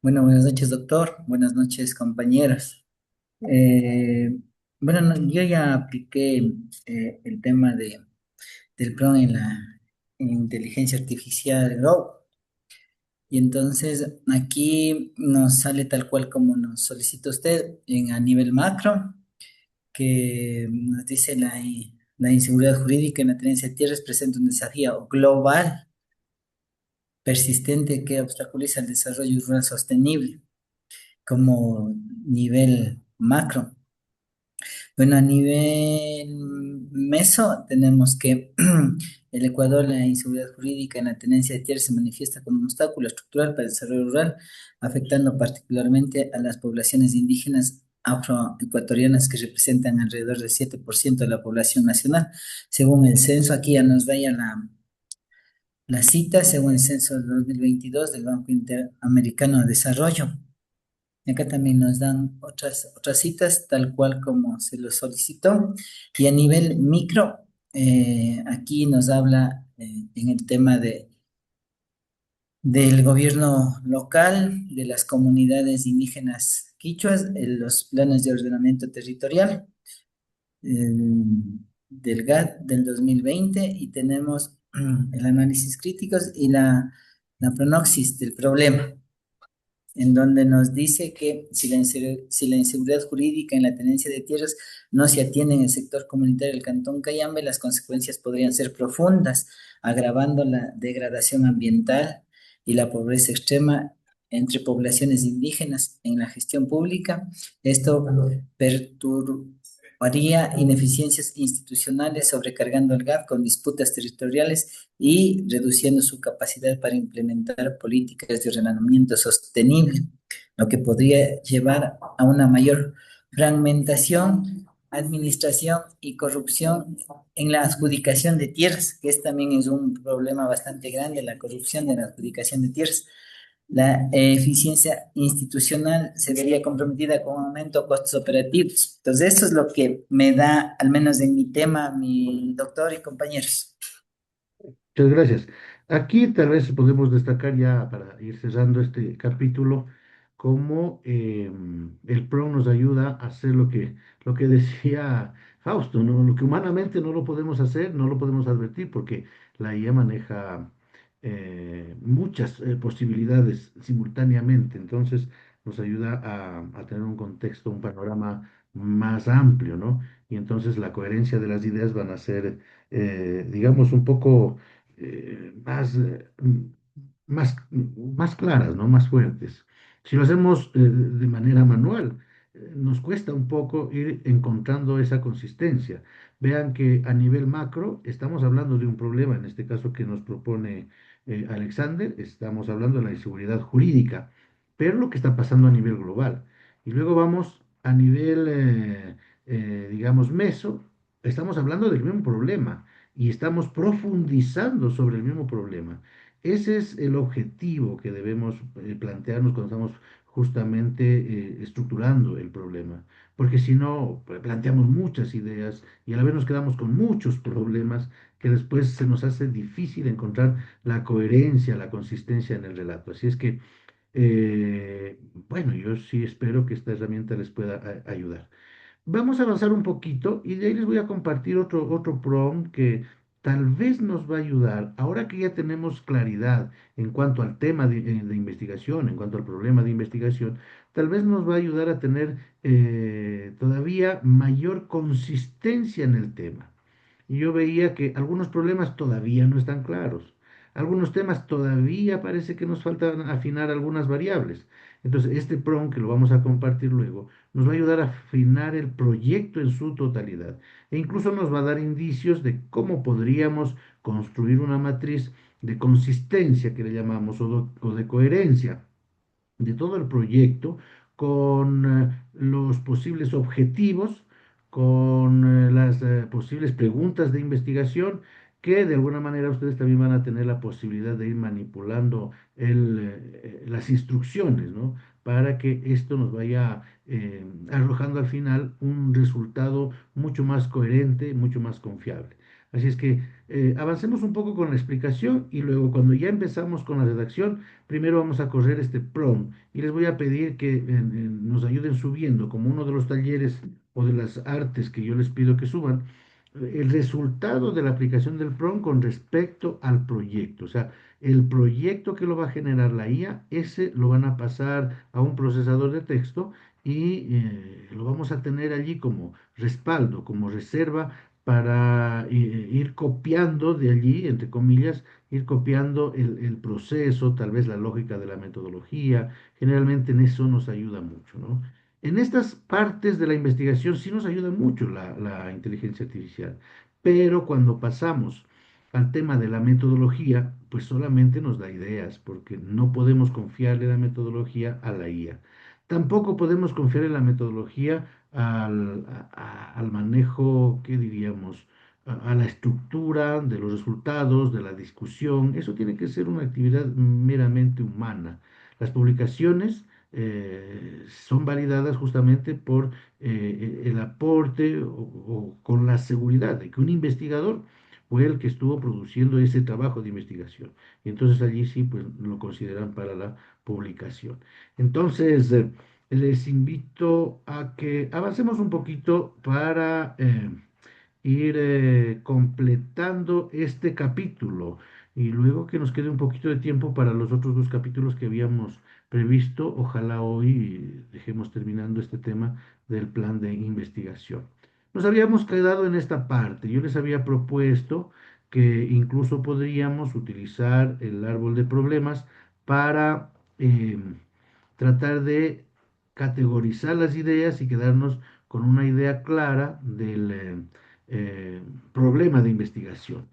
Bueno, buenas noches, doctor. Buenas noches, compañeros. Eh, bueno, yo ya apliqué el tema del PRON en inteligencia artificial Go. Y entonces aquí nos sale tal cual como nos solicita usted a nivel macro, que nos dice la inseguridad jurídica en la tenencia de tierras presenta un desafío global persistente que obstaculiza el desarrollo rural sostenible como nivel macro. Bueno, a nivel meso tenemos que el Ecuador, la inseguridad jurídica en la tenencia de tierras se manifiesta como un obstáculo estructural para el desarrollo rural, afectando particularmente a las poblaciones indígenas afroecuatorianas que representan alrededor del 7% de la población nacional. Según el censo, aquí ya nos da ya la cita, según el censo del 2022 del Banco Interamericano de Desarrollo. Acá también nos dan otras citas, tal cual como se lo solicitó. Y a nivel micro, aquí nos habla en el tema del gobierno local, de las comunidades indígenas quichuas, los planes de ordenamiento territorial eh, del GAT del 2020 y tenemos el análisis críticos y la pronoxis del problema en donde nos dice que si la inseguridad jurídica en la tenencia de tierras no se atiende en el sector comunitario del Cantón Cayambe, las consecuencias podrían ser profundas, agravando la degradación ambiental y la pobreza extrema entre poblaciones indígenas en la gestión pública. Esto perturbaría ineficiencias institucionales, sobrecargando el GAP con disputas territoriales y reduciendo su capacidad para implementar políticas de ordenamiento sostenible, lo que podría llevar a una mayor fragmentación, administración y corrupción en la adjudicación de tierras, que también es un problema bastante grande, la corrupción de la adjudicación de tierras. La eficiencia institucional se vería comprometida con un aumento de costos operativos. Entonces, esto es lo que me da, al menos en mi tema, mi doctor y compañeros. Muchas gracias. Aquí tal vez podemos destacar ya para ir cerrando este capítulo cómo el PRO nos ayuda a hacer lo que decía Fausto, ¿no? Lo que humanamente no lo podemos hacer, no lo podemos advertir porque la IA maneja muchas posibilidades simultáneamente. Entonces nos ayuda a tener un contexto, un panorama más amplio, ¿no? Y entonces la coherencia de las ideas van a ser, digamos, un poco más, más claras, ¿no? Más fuertes. Si lo hacemos de manera manual, nos cuesta un poco ir encontrando esa consistencia. Vean que a nivel macro estamos hablando de un problema, en este caso que nos propone Alexander, estamos hablando de la inseguridad jurídica, pero lo que está pasando a nivel global. Y luego vamos a nivel, digamos, meso, estamos hablando del mismo problema y estamos profundizando sobre el mismo problema. Ese es el objetivo que debemos plantearnos cuando estamos justamente estructurando el problema, porque si no, pues, planteamos muchas ideas y a la vez nos quedamos con muchos problemas que después se nos hace difícil encontrar la coherencia, la consistencia en el relato. Así es que, bueno, yo sí espero que esta herramienta les pueda ayudar. Vamos a avanzar un poquito y de ahí les voy a compartir otro prompt que tal vez nos va a ayudar. Ahora que ya tenemos claridad en cuanto al tema de investigación, en cuanto al problema de investigación, tal vez nos va a ayudar a tener todavía mayor consistencia en el tema. Y yo veía que algunos problemas todavía no están claros. Algunos temas todavía parece que nos faltan afinar algunas variables. Entonces, este prompt que lo vamos a compartir luego nos va a ayudar a afinar el proyecto en su totalidad e incluso nos va a dar indicios de cómo podríamos construir una matriz de consistencia que le llamamos o de coherencia de todo el proyecto con los posibles objetivos, con las posibles preguntas de investigación que de alguna manera ustedes también van a tener la posibilidad de ir manipulando las instrucciones, ¿no? Para que esto nos vaya arrojando al final un resultado mucho más coherente, mucho más confiable. Así es que avancemos un poco con la explicación y luego cuando ya empezamos con la redacción, primero vamos a correr este prompt y les voy a pedir que nos ayuden subiendo como uno de los talleres o de las artes que yo les pido que suban el resultado de la aplicación del prompt con respecto al proyecto. O sea, el proyecto que lo va a generar la IA, ese lo van a pasar a un procesador de texto y lo vamos a tener allí como respaldo, como reserva para ir copiando de allí, entre comillas, ir copiando el proceso, tal vez la lógica de la metodología. Generalmente en eso nos ayuda mucho, ¿no? En estas partes de la investigación sí nos ayuda mucho la inteligencia artificial, pero cuando pasamos al tema de la metodología, pues solamente nos da ideas, porque no podemos confiarle la metodología a la IA. Tampoco podemos confiarle la metodología al manejo, ¿qué diríamos? A la estructura de los resultados, de la discusión. Eso tiene que ser una actividad meramente humana. Las publicaciones son validadas justamente por el aporte o con la seguridad de que un investigador fue el que estuvo produciendo ese trabajo de investigación. Y entonces allí sí, pues lo consideran para la publicación. Entonces, les invito a que avancemos un poquito para ir completando este capítulo y luego que nos quede un poquito de tiempo para los otros dos capítulos que habíamos previsto. Ojalá hoy dejemos terminando este tema del plan de investigación. Nos habíamos quedado en esta parte. Yo les había propuesto que incluso podríamos utilizar el árbol de problemas para tratar de categorizar las ideas y quedarnos con una idea clara del problema de investigación.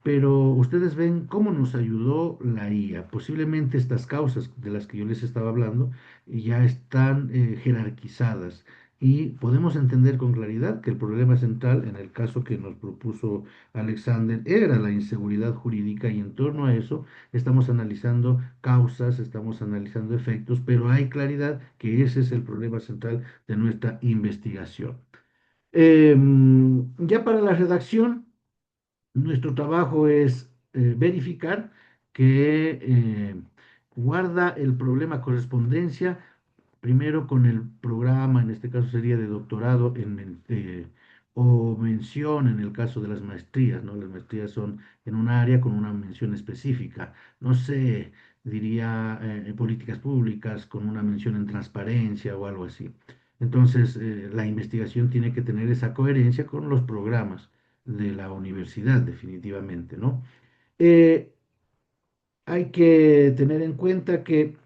Pero ustedes ven cómo nos ayudó la IA. Posiblemente estas causas de las que yo les estaba hablando ya están jerarquizadas y podemos entender con claridad que el problema central, en el caso que nos propuso Alexander, era la inseguridad jurídica y en torno a eso estamos analizando causas, estamos analizando efectos, pero hay claridad que ese es el problema central de nuestra investigación. Ya para la redacción, nuestro trabajo es verificar que guarda el problema correspondencia primero con el programa, en este caso sería de doctorado o mención en el caso de las maestrías, ¿no? Las maestrías son en un área con una mención específica. No sé, diría políticas públicas con una mención en transparencia o algo así. Entonces, la investigación tiene que tener esa coherencia con los programas de la universidad, definitivamente, ¿no? Eh, Hay que tener en cuenta que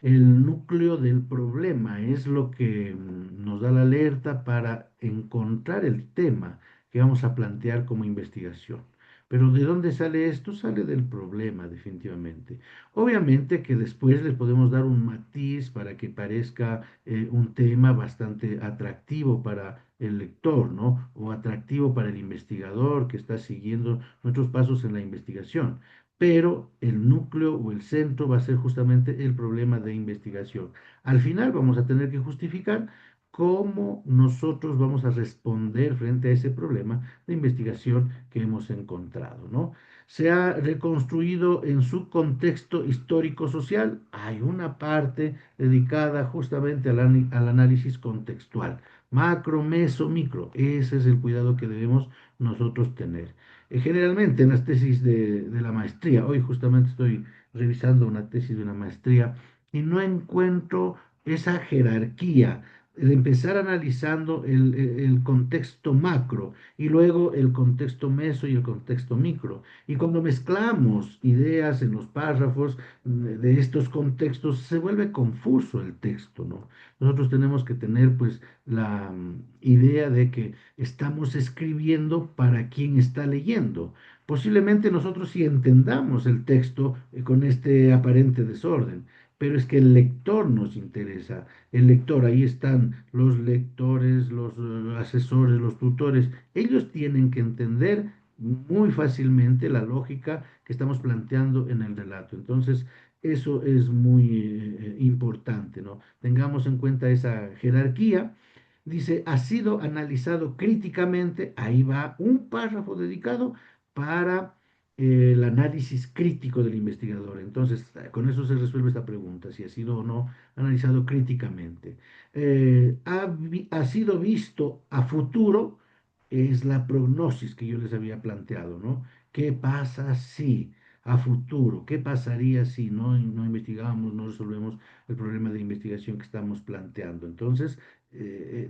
el núcleo del problema es lo que nos da la alerta para encontrar el tema que vamos a plantear como investigación. Pero ¿de dónde sale esto? Sale del problema, definitivamente. Obviamente que después le podemos dar un matiz para que parezca un tema bastante atractivo para el lector, ¿no? O atractivo para el investigador que está siguiendo nuestros pasos en la investigación, pero el núcleo o el centro va a ser justamente el problema de investigación. Al final vamos a tener que justificar cómo nosotros vamos a responder frente a ese problema de investigación que hemos encontrado, ¿no? Se ha reconstruido en su contexto histórico-social. Hay una parte dedicada justamente al análisis contextual, macro, meso, micro. Ese es el cuidado que debemos nosotros tener. Generalmente en las tesis de la maestría, hoy justamente estoy revisando una tesis de una maestría y no encuentro esa jerarquía de empezar analizando el contexto macro y luego el contexto meso y el contexto micro. Y cuando mezclamos ideas en los párrafos de estos contextos, se vuelve confuso el texto, ¿no? Nosotros tenemos que tener pues la idea de que estamos escribiendo para quien está leyendo. Posiblemente nosotros sí entendamos el texto con este aparente desorden, pero es que el lector nos interesa. El lector, ahí están los lectores, los asesores, los tutores. Ellos tienen que entender muy fácilmente la lógica que estamos planteando en el relato. Entonces, eso es muy importante, ¿no? Tengamos en cuenta esa jerarquía Dice, ha sido analizado críticamente, ahí va un párrafo dedicado para el análisis crítico del investigador. Entonces, con eso se resuelve esta pregunta, si ha sido o no analizado críticamente. Ha sido visto a futuro, es la prognosis que yo les había planteado, ¿no? ¿Qué pasa si a futuro? ¿Qué pasaría si no investigamos, no resolvemos el problema de investigación que estamos planteando? Entonces,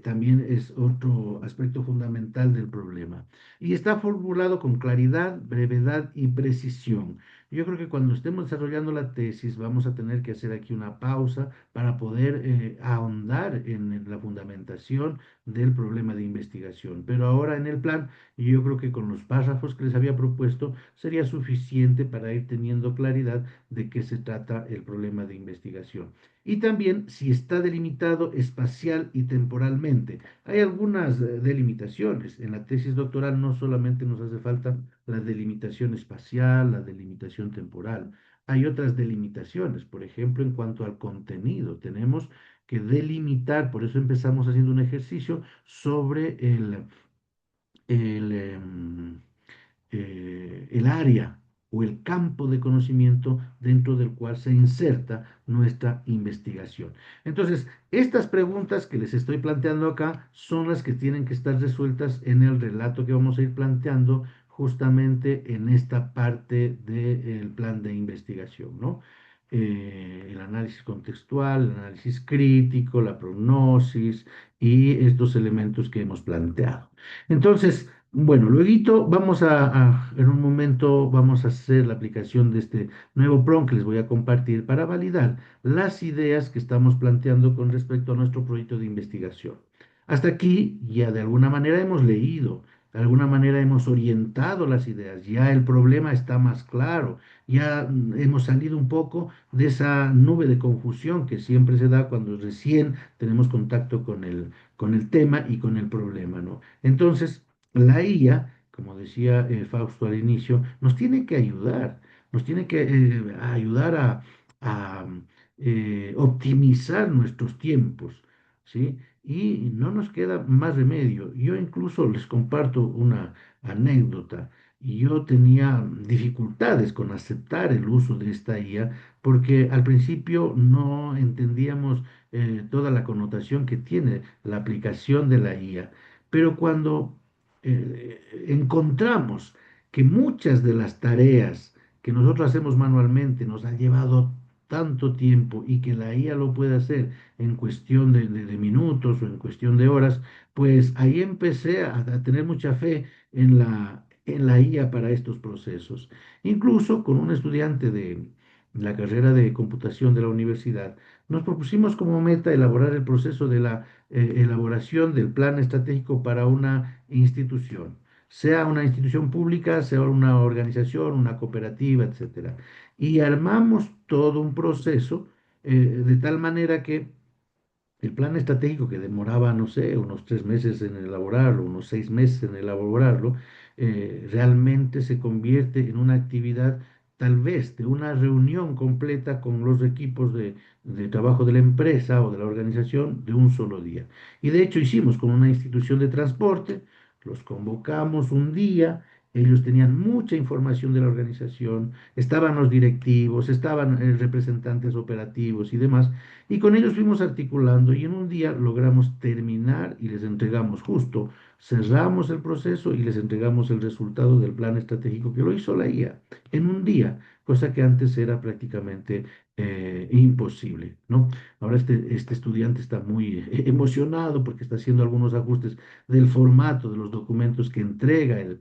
también es otro aspecto fundamental del problema. Y está formulado con claridad, brevedad y precisión. Yo creo que cuando estemos desarrollando la tesis vamos a tener que hacer aquí una pausa para poder ahondar en la fundamentación del problema de investigación. Pero ahora en el plan, yo creo que con los párrafos que les había propuesto sería suficiente para ir teniendo claridad de qué se trata el problema de investigación. Y también si está delimitado espacial y temporalmente. Hay algunas delimitaciones. En la tesis doctoral no solamente nos hace falta la delimitación espacial, la delimitación temporal. Hay otras delimitaciones, por ejemplo, en cuanto al contenido. Tenemos que delimitar, por eso empezamos haciendo un ejercicio sobre el área o el campo de conocimiento dentro del cual se inserta nuestra investigación. Entonces, estas preguntas que les estoy planteando acá son las que tienen que estar resueltas en el relato que vamos a ir planteando justamente en esta parte del plan de investigación, ¿no? El análisis contextual, el análisis crítico, la prognosis y estos elementos que hemos planteado. Entonces, bueno, luego en un momento vamos a hacer la aplicación de este nuevo prompt que les voy a compartir para validar las ideas que estamos planteando con respecto a nuestro proyecto de investigación. Hasta aquí ya de alguna manera hemos leído, de alguna manera hemos orientado las ideas, ya el problema está más claro, ya hemos salido un poco de esa nube de confusión que siempre se da cuando recién tenemos contacto con el tema y con el problema, ¿no? Entonces, la IA, como decía Fausto al inicio, nos tiene que ayudar, nos tiene que ayudar a optimizar nuestros tiempos, ¿sí? Y no nos queda más remedio. Yo incluso les comparto una anécdota. Y yo tenía dificultades con aceptar el uso de esta IA porque al principio no entendíamos toda la connotación que tiene la aplicación de la IA. Pero cuando encontramos que muchas de las tareas que nosotros hacemos manualmente nos han llevado tanto tiempo y que la IA lo puede hacer en cuestión de minutos o en cuestión de horas, pues ahí empecé a tener mucha fe en la IA para estos procesos. Incluso con un estudiante de la carrera de computación de la universidad, nos propusimos como meta elaborar el proceso de la elaboración del plan estratégico para una institución, sea una institución pública, sea una organización, una cooperativa, etcétera. Y armamos todo un proceso de tal manera que el plan estratégico que demoraba, no sé, unos 3 meses en elaborarlo, unos 6 meses en elaborarlo, realmente se convierte en una actividad tal vez de una reunión completa con los equipos de trabajo de la empresa o de la organización de un solo día. Y de hecho hicimos con una institución de transporte, los convocamos un día. Ellos tenían mucha información de la organización, estaban los directivos, estaban representantes operativos y demás, y con ellos fuimos articulando y en un día logramos terminar y les entregamos justo, cerramos el proceso y les entregamos el resultado del plan estratégico que lo hizo la IA en un día, cosa que antes era prácticamente imposible, ¿no? Ahora este estudiante está muy emocionado porque está haciendo algunos ajustes del formato de los documentos que entrega el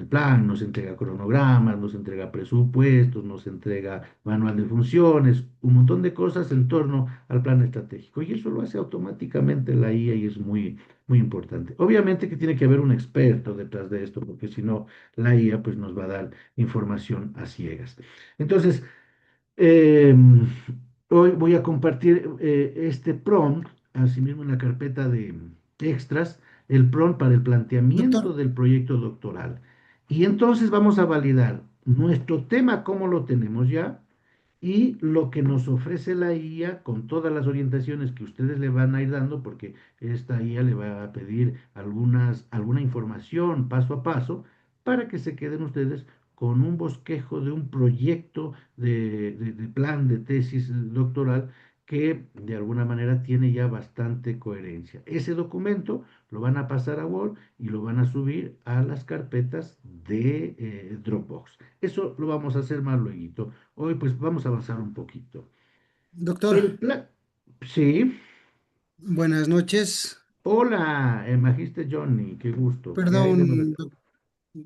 plan, nos entrega cronogramas, nos entrega presupuestos, nos entrega manual de funciones, un montón de cosas en torno al plan estratégico. Y eso lo hace automáticamente la IA y es muy, muy importante. Obviamente que tiene que haber un experto detrás de esto, porque si no, la IA pues nos va a dar información a ciegas. Entonces, eh, hoy voy a compartir este prompt, asimismo en la carpeta de extras, el prompt para el Doctor, planteamiento del proyecto doctoral. Y entonces vamos a validar nuestro tema, cómo lo tenemos ya, y lo que nos ofrece la IA con todas las orientaciones que ustedes le van a ir dando, porque esta IA le va a pedir alguna información paso a paso para que se queden ustedes con un bosquejo de un proyecto de plan de tesis doctoral que de alguna manera tiene ya bastante coherencia. Ese documento lo van a pasar a Word y lo van a subir a las carpetas de Dropbox. Eso lo vamos a hacer más luego. Hoy pues vamos a avanzar un poquito. Doctor, El plan... Sí. buenas noches. Hola, Magiste Johnny, qué gusto. ¿Qué hay de Perdón, novedad?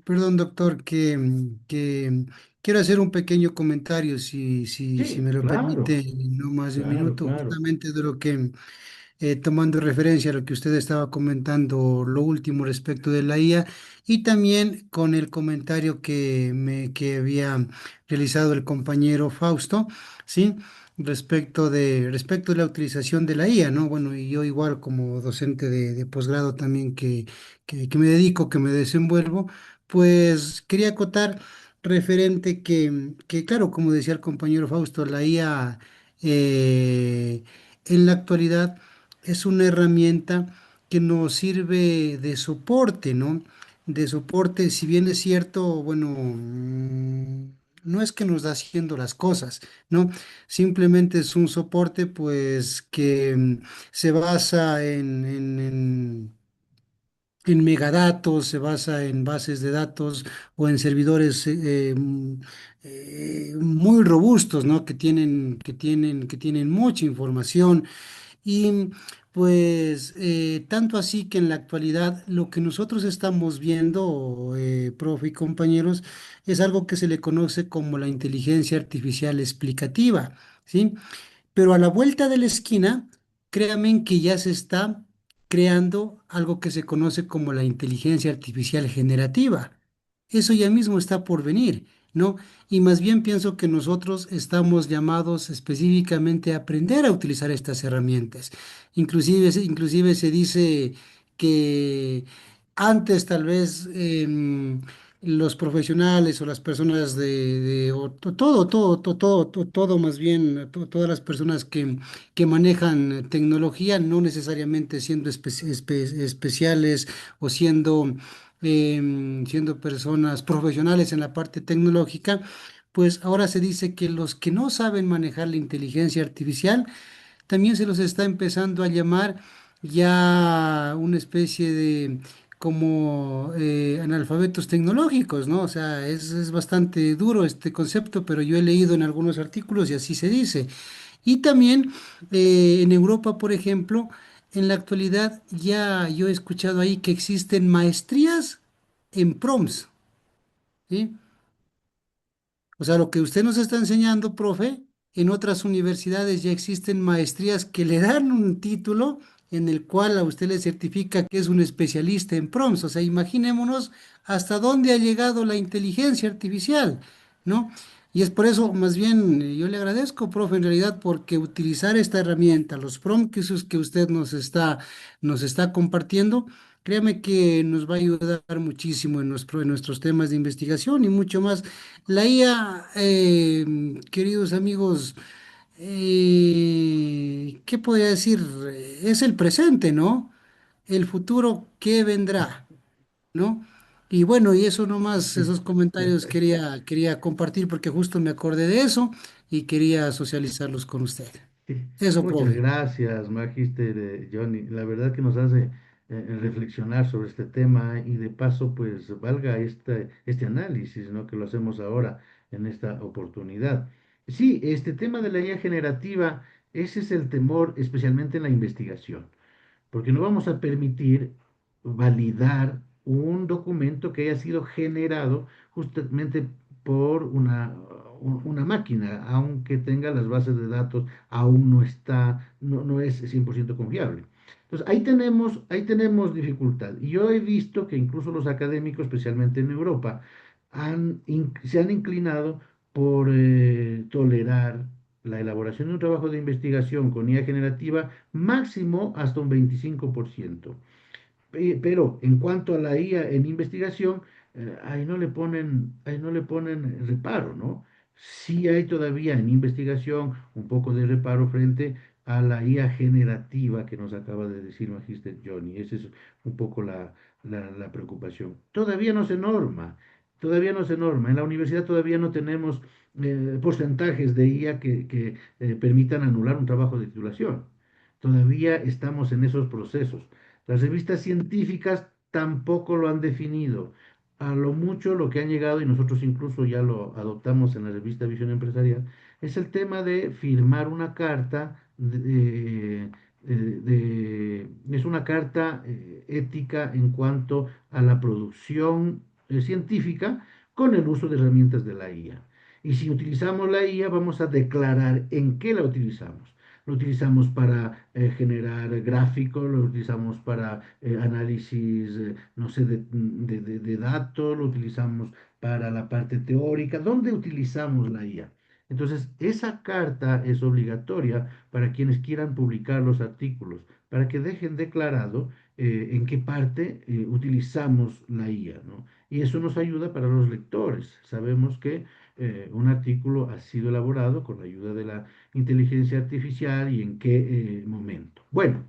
perdón, doctor, que quiero hacer un pequeño comentario, si Sí, me lo claro, permite, no más de un claro, minuto, claro. justamente de lo que, tomando referencia a lo que usted estaba comentando, lo último respecto de la IA, y también con el comentario que había realizado el compañero Fausto, ¿sí? Respecto de la utilización de la IA, ¿no? Bueno, y yo igual como docente de posgrado también que me dedico, que me desenvuelvo, pues quería acotar referente que, claro, como decía el compañero Fausto, la IA en la actualidad es una herramienta que nos sirve de soporte, ¿no? De soporte, si bien es cierto, bueno, no es que nos da haciendo las cosas, ¿no? Simplemente es un soporte, pues, que se basa en megadatos, se basa en bases de datos o en servidores muy robustos, ¿no? Que tienen mucha información y pues tanto así que en la actualidad lo que nosotros estamos viendo, profe y compañeros, es algo que se le conoce como la inteligencia artificial explicativa, ¿sí? Pero a la vuelta de la esquina, créanme que ya se está creando algo que se conoce como la inteligencia artificial generativa. Eso ya mismo está por venir, ¿no? Y más bien pienso que nosotros estamos llamados específicamente a aprender a utilizar estas herramientas. Inclusive se dice que antes tal vez los profesionales o las personas o todo más bien, todas las personas que manejan tecnología, no necesariamente siendo especiales o siendo personas profesionales en la parte tecnológica, pues ahora se dice que los que no saben manejar la inteligencia artificial, también se los está empezando a llamar ya una especie de como analfabetos tecnológicos, ¿no? O sea, es bastante duro este concepto, pero yo he leído en algunos artículos y así se dice. Y también en Europa, por ejemplo, en la actualidad ya yo he escuchado ahí que existen maestrías en prompts, ¿sí? O sea, lo que usted nos está enseñando, profe, en otras universidades ya existen maestrías que le dan un título en el cual a usted le certifica que es un especialista en prompts. O sea, imaginémonos hasta dónde ha llegado la inteligencia artificial, ¿no? Y es por eso, más bien, yo le agradezco, profe, en realidad, porque utilizar esta herramienta, los prompts que usted nos está compartiendo, créame que nos va a ayudar muchísimo en nuestros temas de investigación y mucho más. La IA, queridos amigos, ¿qué podría decir? Es el presente, ¿no? El futuro, ¿qué vendrá? ¿No? Y bueno, y eso nomás, esos comentarios quería compartir porque justo me acordé de eso y quería socializarlos con usted. Eso, Muchas profe. gracias, Magister Johnny. La verdad que nos hace reflexionar sobre este tema y de paso, pues valga este análisis, ¿no? Que lo hacemos ahora en esta oportunidad. Sí, este tema de la IA generativa, ese es el temor, especialmente en la investigación, porque no vamos a permitir validar un documento que haya sido generado justamente por una máquina, aunque tenga las bases de datos, aún no es 100% confiable. Entonces, ahí tenemos dificultad. Y yo he visto que incluso los académicos, especialmente en Europa, se han inclinado por tolerar la elaboración de un trabajo de investigación con IA generativa máximo hasta un 25%. Pero en cuanto a la IA en investigación, ahí no le ponen reparo, ¿no? Sí hay todavía en investigación un poco de reparo frente a la IA generativa que nos acaba de decir Magister Johnny. Esa es un poco la preocupación. Todavía no se norma. En la universidad todavía no tenemos porcentajes de IA que permitan anular un trabajo de titulación. Todavía estamos en esos procesos. Las revistas científicas tampoco lo han definido. A lo mucho lo que han llegado, y nosotros incluso ya lo adoptamos en la revista Visión Empresarial, es el tema de firmar una carta, es una carta ética en cuanto a la producción científica con el uso de herramientas de la IA. Y si utilizamos la IA, vamos a declarar en qué la utilizamos. Lo utilizamos para generar gráficos, lo utilizamos para análisis, no sé, de datos, lo utilizamos para la parte teórica. ¿Dónde utilizamos la IA? Entonces, esa carta es obligatoria para quienes quieran publicar los artículos, para que dejen declarado en qué parte utilizamos la IA, ¿no? Y eso nos ayuda para los lectores. Sabemos que un artículo ha sido elaborado con la ayuda de la inteligencia artificial y en qué momento. Bueno,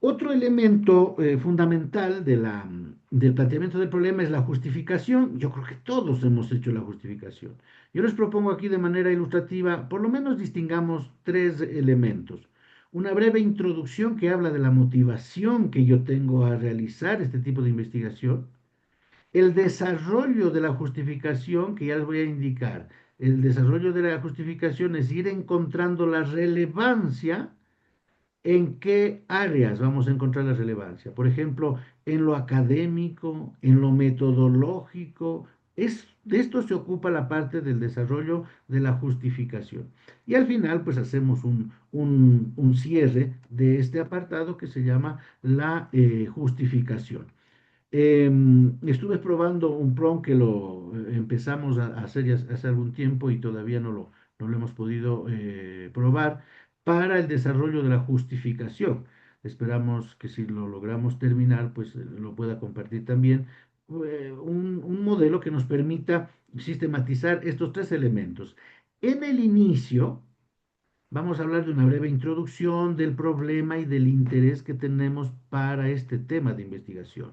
otro elemento fundamental del planteamiento del problema es la justificación. Yo creo que todos hemos hecho la justificación. Yo les propongo aquí de manera ilustrativa, por lo menos distingamos tres elementos. Una breve introducción que habla de la motivación que yo tengo a realizar este tipo de investigación. El desarrollo de la justificación, que ya les voy a indicar. El desarrollo de la justificación es ir encontrando la relevancia. ¿En qué áreas vamos a encontrar la relevancia? Por ejemplo, en lo académico, en lo metodológico. De esto se ocupa la parte del desarrollo de la justificación. Y al final, pues hacemos un cierre de este apartado que se llama la justificación. Estuve probando un prompt que lo empezamos a hacer ya hace algún tiempo y todavía no lo hemos podido probar para el desarrollo de la justificación. Esperamos que si lo logramos terminar, pues lo pueda compartir también. Un modelo que nos permita sistematizar estos tres elementos. En el inicio, vamos a hablar de una breve introducción del problema y del interés que tenemos para este tema de investigación.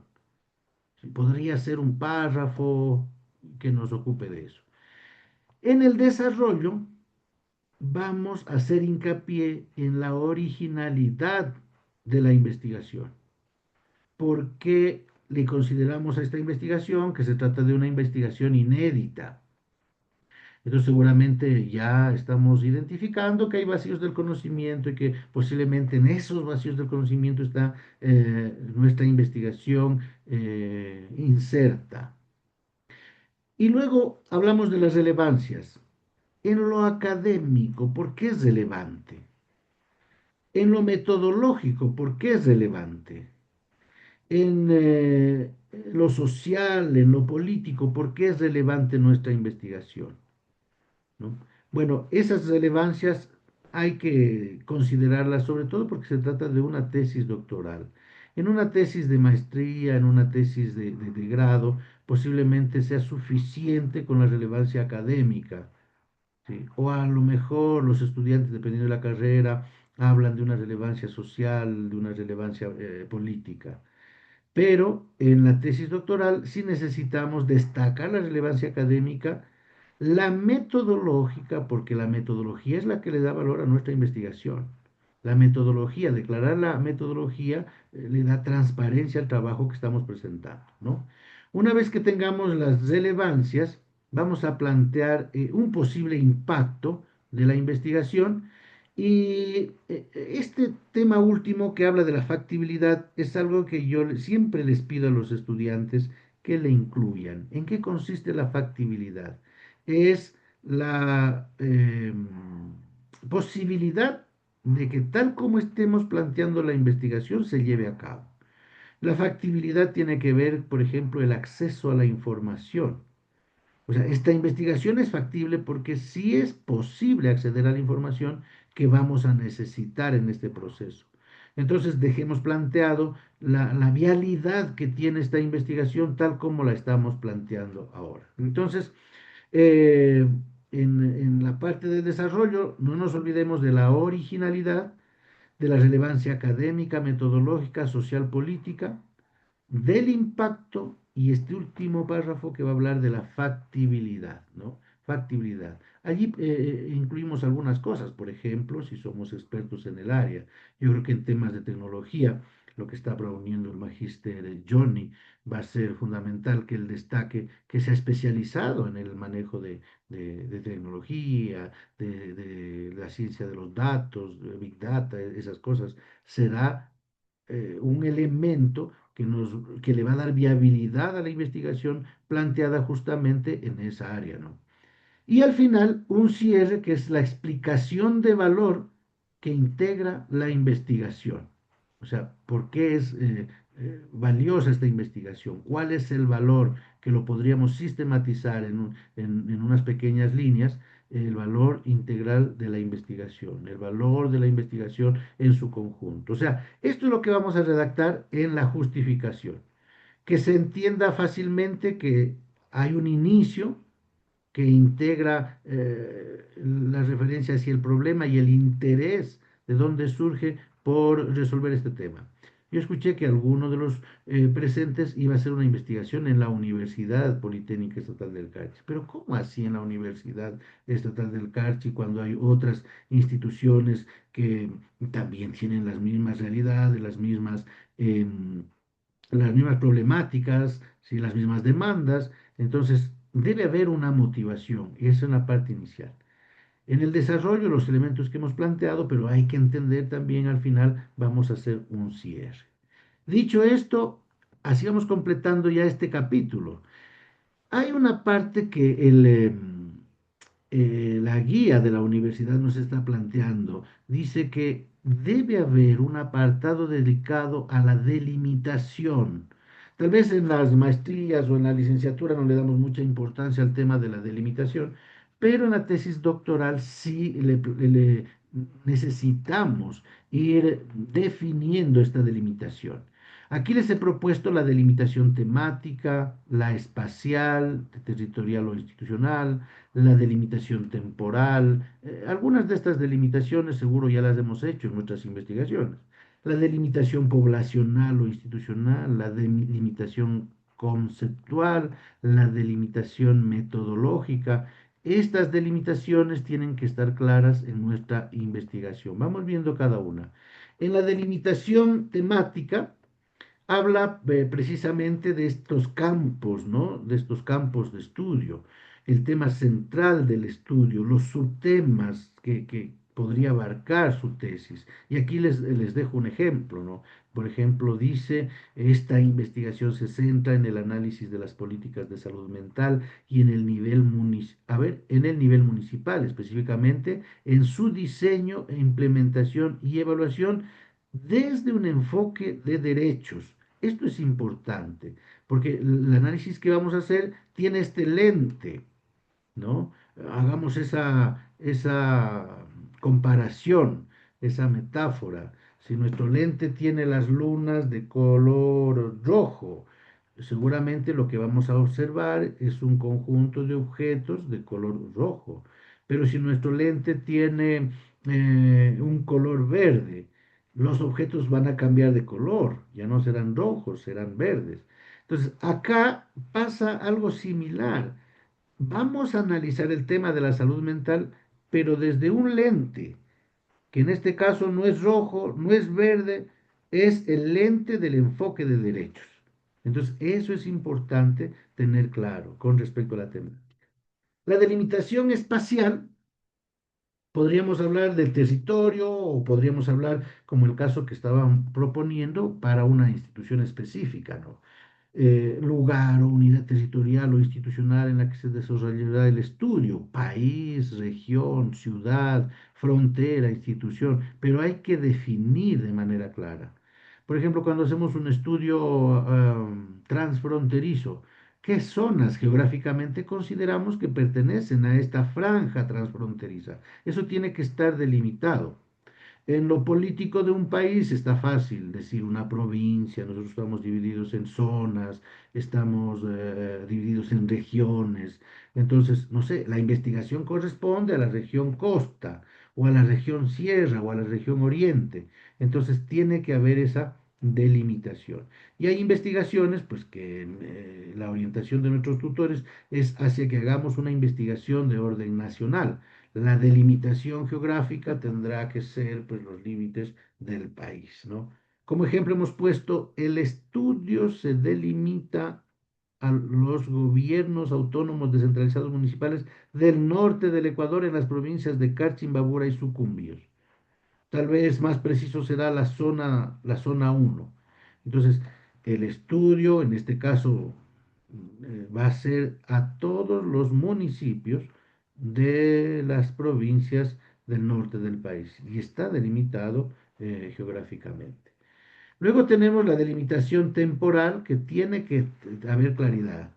Podría ser un párrafo que nos ocupe de eso. En el desarrollo vamos a hacer hincapié en la originalidad de la investigación. ¿Por qué le consideramos a esta investigación que se trata de una investigación inédita? Entonces seguramente ya estamos identificando que hay vacíos del conocimiento y que posiblemente en esos vacíos del conocimiento está nuestra investigación inserta. Y luego hablamos de las relevancias. En lo académico, ¿por qué es relevante? En lo metodológico, ¿por qué es relevante? En lo social, en lo político, ¿por qué es relevante nuestra investigación? ¿No? Bueno, esas relevancias hay que considerarlas sobre todo porque se trata de una tesis doctoral. En una tesis de maestría, en una tesis de grado, posiblemente sea suficiente con la relevancia académica, ¿sí? O a lo mejor los estudiantes, dependiendo de la carrera, hablan de una relevancia social, de una relevancia política. Pero en la tesis doctoral sí necesitamos destacar la relevancia académica, la metodológica, porque la metodología es la que le da valor a nuestra investigación. La metodología, declarar la metodología, le da transparencia al trabajo que estamos presentando, ¿no? Una vez que tengamos las relevancias, vamos a plantear un posible impacto de la investigación y este tema último que habla de la factibilidad es algo que yo siempre les pido a los estudiantes que le incluyan. ¿En qué consiste la factibilidad? Es la posibilidad de que tal como estemos planteando la investigación se lleve a cabo. La factibilidad tiene que ver, por ejemplo, el acceso a la información. O sea, esta investigación es factible porque sí es posible acceder a la información que vamos a necesitar en este proceso. Entonces, dejemos planteado la vialidad que tiene esta investigación tal como la estamos planteando ahora. Entonces, Eh, en la parte de desarrollo, no nos olvidemos de la originalidad, de la relevancia académica, metodológica, social, política, del impacto y este último párrafo que va a hablar de la factibilidad, ¿no? Factibilidad. Allí incluimos algunas cosas, por ejemplo, si somos expertos en el área. Yo creo que en temas de tecnología, lo que está proponiendo el magíster Johnny va a ser fundamental que él destaque que se ha especializado en el manejo de tecnología, de la ciencia de los datos, de Big Data, esas cosas. Será un elemento que le va a dar viabilidad a la investigación planteada justamente en esa área, ¿no? Y al final, un cierre que es la explicación de valor que integra la investigación. O sea, ¿por qué es valiosa esta investigación? ¿Cuál es el valor que lo podríamos sistematizar en unas pequeñas líneas? El valor integral de la investigación, el valor de la investigación en su conjunto. O sea, esto es lo que vamos a redactar en la justificación. Que se entienda fácilmente que hay un inicio, que integra las referencias y el problema y el interés de dónde surge por resolver este tema. Yo escuché que alguno de los presentes iba a hacer una investigación en la Universidad Politécnica Estatal del Carchi. Pero ¿cómo así en la Universidad Estatal del Carchi cuando hay otras instituciones que también tienen las mismas realidades, las mismas problemáticas, ¿sí? Las mismas demandas? Entonces, debe haber una motivación, y esa es la parte inicial. En el desarrollo, los elementos que hemos planteado, pero hay que entender también al final, vamos a hacer un cierre. Dicho esto, así vamos completando ya este capítulo. Hay una parte que la guía de la universidad nos está planteando. Dice que debe haber un apartado dedicado a la delimitación. Tal vez en las maestrías o en la licenciatura no le damos mucha importancia al tema de la delimitación, pero en la tesis doctoral sí necesitamos ir definiendo esta delimitación. Aquí les he propuesto la delimitación temática, la espacial, territorial o institucional, la delimitación temporal. Algunas de estas delimitaciones seguro ya las hemos hecho en nuestras investigaciones. La delimitación poblacional o institucional, la delimitación conceptual, la delimitación metodológica. Estas delimitaciones tienen que estar claras en nuestra investigación. Vamos viendo cada una. En la delimitación temática, habla precisamente de estos campos, ¿no? De estos campos de estudio, el tema central del estudio, los subtemas que podría abarcar su tesis. Y aquí les dejo un ejemplo, ¿no? Por ejemplo, dice, esta investigación se centra en el análisis de las políticas de salud mental y en el nivel en el nivel municipal, específicamente en su diseño e implementación y evaluación desde un enfoque de derechos. Esto es importante, porque el análisis que vamos a hacer tiene este lente, ¿no? Hagamos esa comparación, esa metáfora. Si nuestro lente tiene las lunas de color rojo, seguramente lo que vamos a observar es un conjunto de objetos de color rojo. Pero si nuestro lente tiene un color verde, los objetos van a cambiar de color, ya no serán rojos, serán verdes. Entonces, acá pasa algo similar. Vamos a analizar el tema de la salud mental, pero desde un lente, que en este caso no es rojo, no es verde, es el lente del enfoque de derechos. Entonces, eso es importante tener claro con respecto a la temática. La delimitación espacial, podríamos hablar del territorio o podríamos hablar como el caso que estaban proponiendo para una institución específica, ¿no? Lugar o unidad territorial o institucional en la que se desarrollará el estudio, país, región, ciudad, frontera, institución, pero hay que definir de manera clara. Por ejemplo, cuando hacemos un estudio transfronterizo, ¿qué zonas geográficamente consideramos que pertenecen a esta franja transfronteriza? Eso tiene que estar delimitado. En lo político de un país está fácil decir una provincia, nosotros estamos divididos en zonas, estamos divididos en regiones. Entonces, no sé, la investigación corresponde a la región costa o a la región sierra o a la región oriente. Entonces, tiene que haber esa delimitación. Y hay investigaciones, pues que la orientación de nuestros tutores es hacia que hagamos una investigación de orden nacional. La delimitación geográfica tendrá que ser pues, los límites del país, ¿no? Como ejemplo hemos puesto, el estudio se delimita a los gobiernos autónomos descentralizados municipales del norte del Ecuador en las provincias de Carchi, Imbabura y Sucumbíos. Tal vez más preciso será la zona uno. Entonces, el estudio, en este caso, va a ser a todos los municipios de las provincias del norte del país y está delimitado geográficamente. Luego tenemos la delimitación temporal que tiene que haber claridad.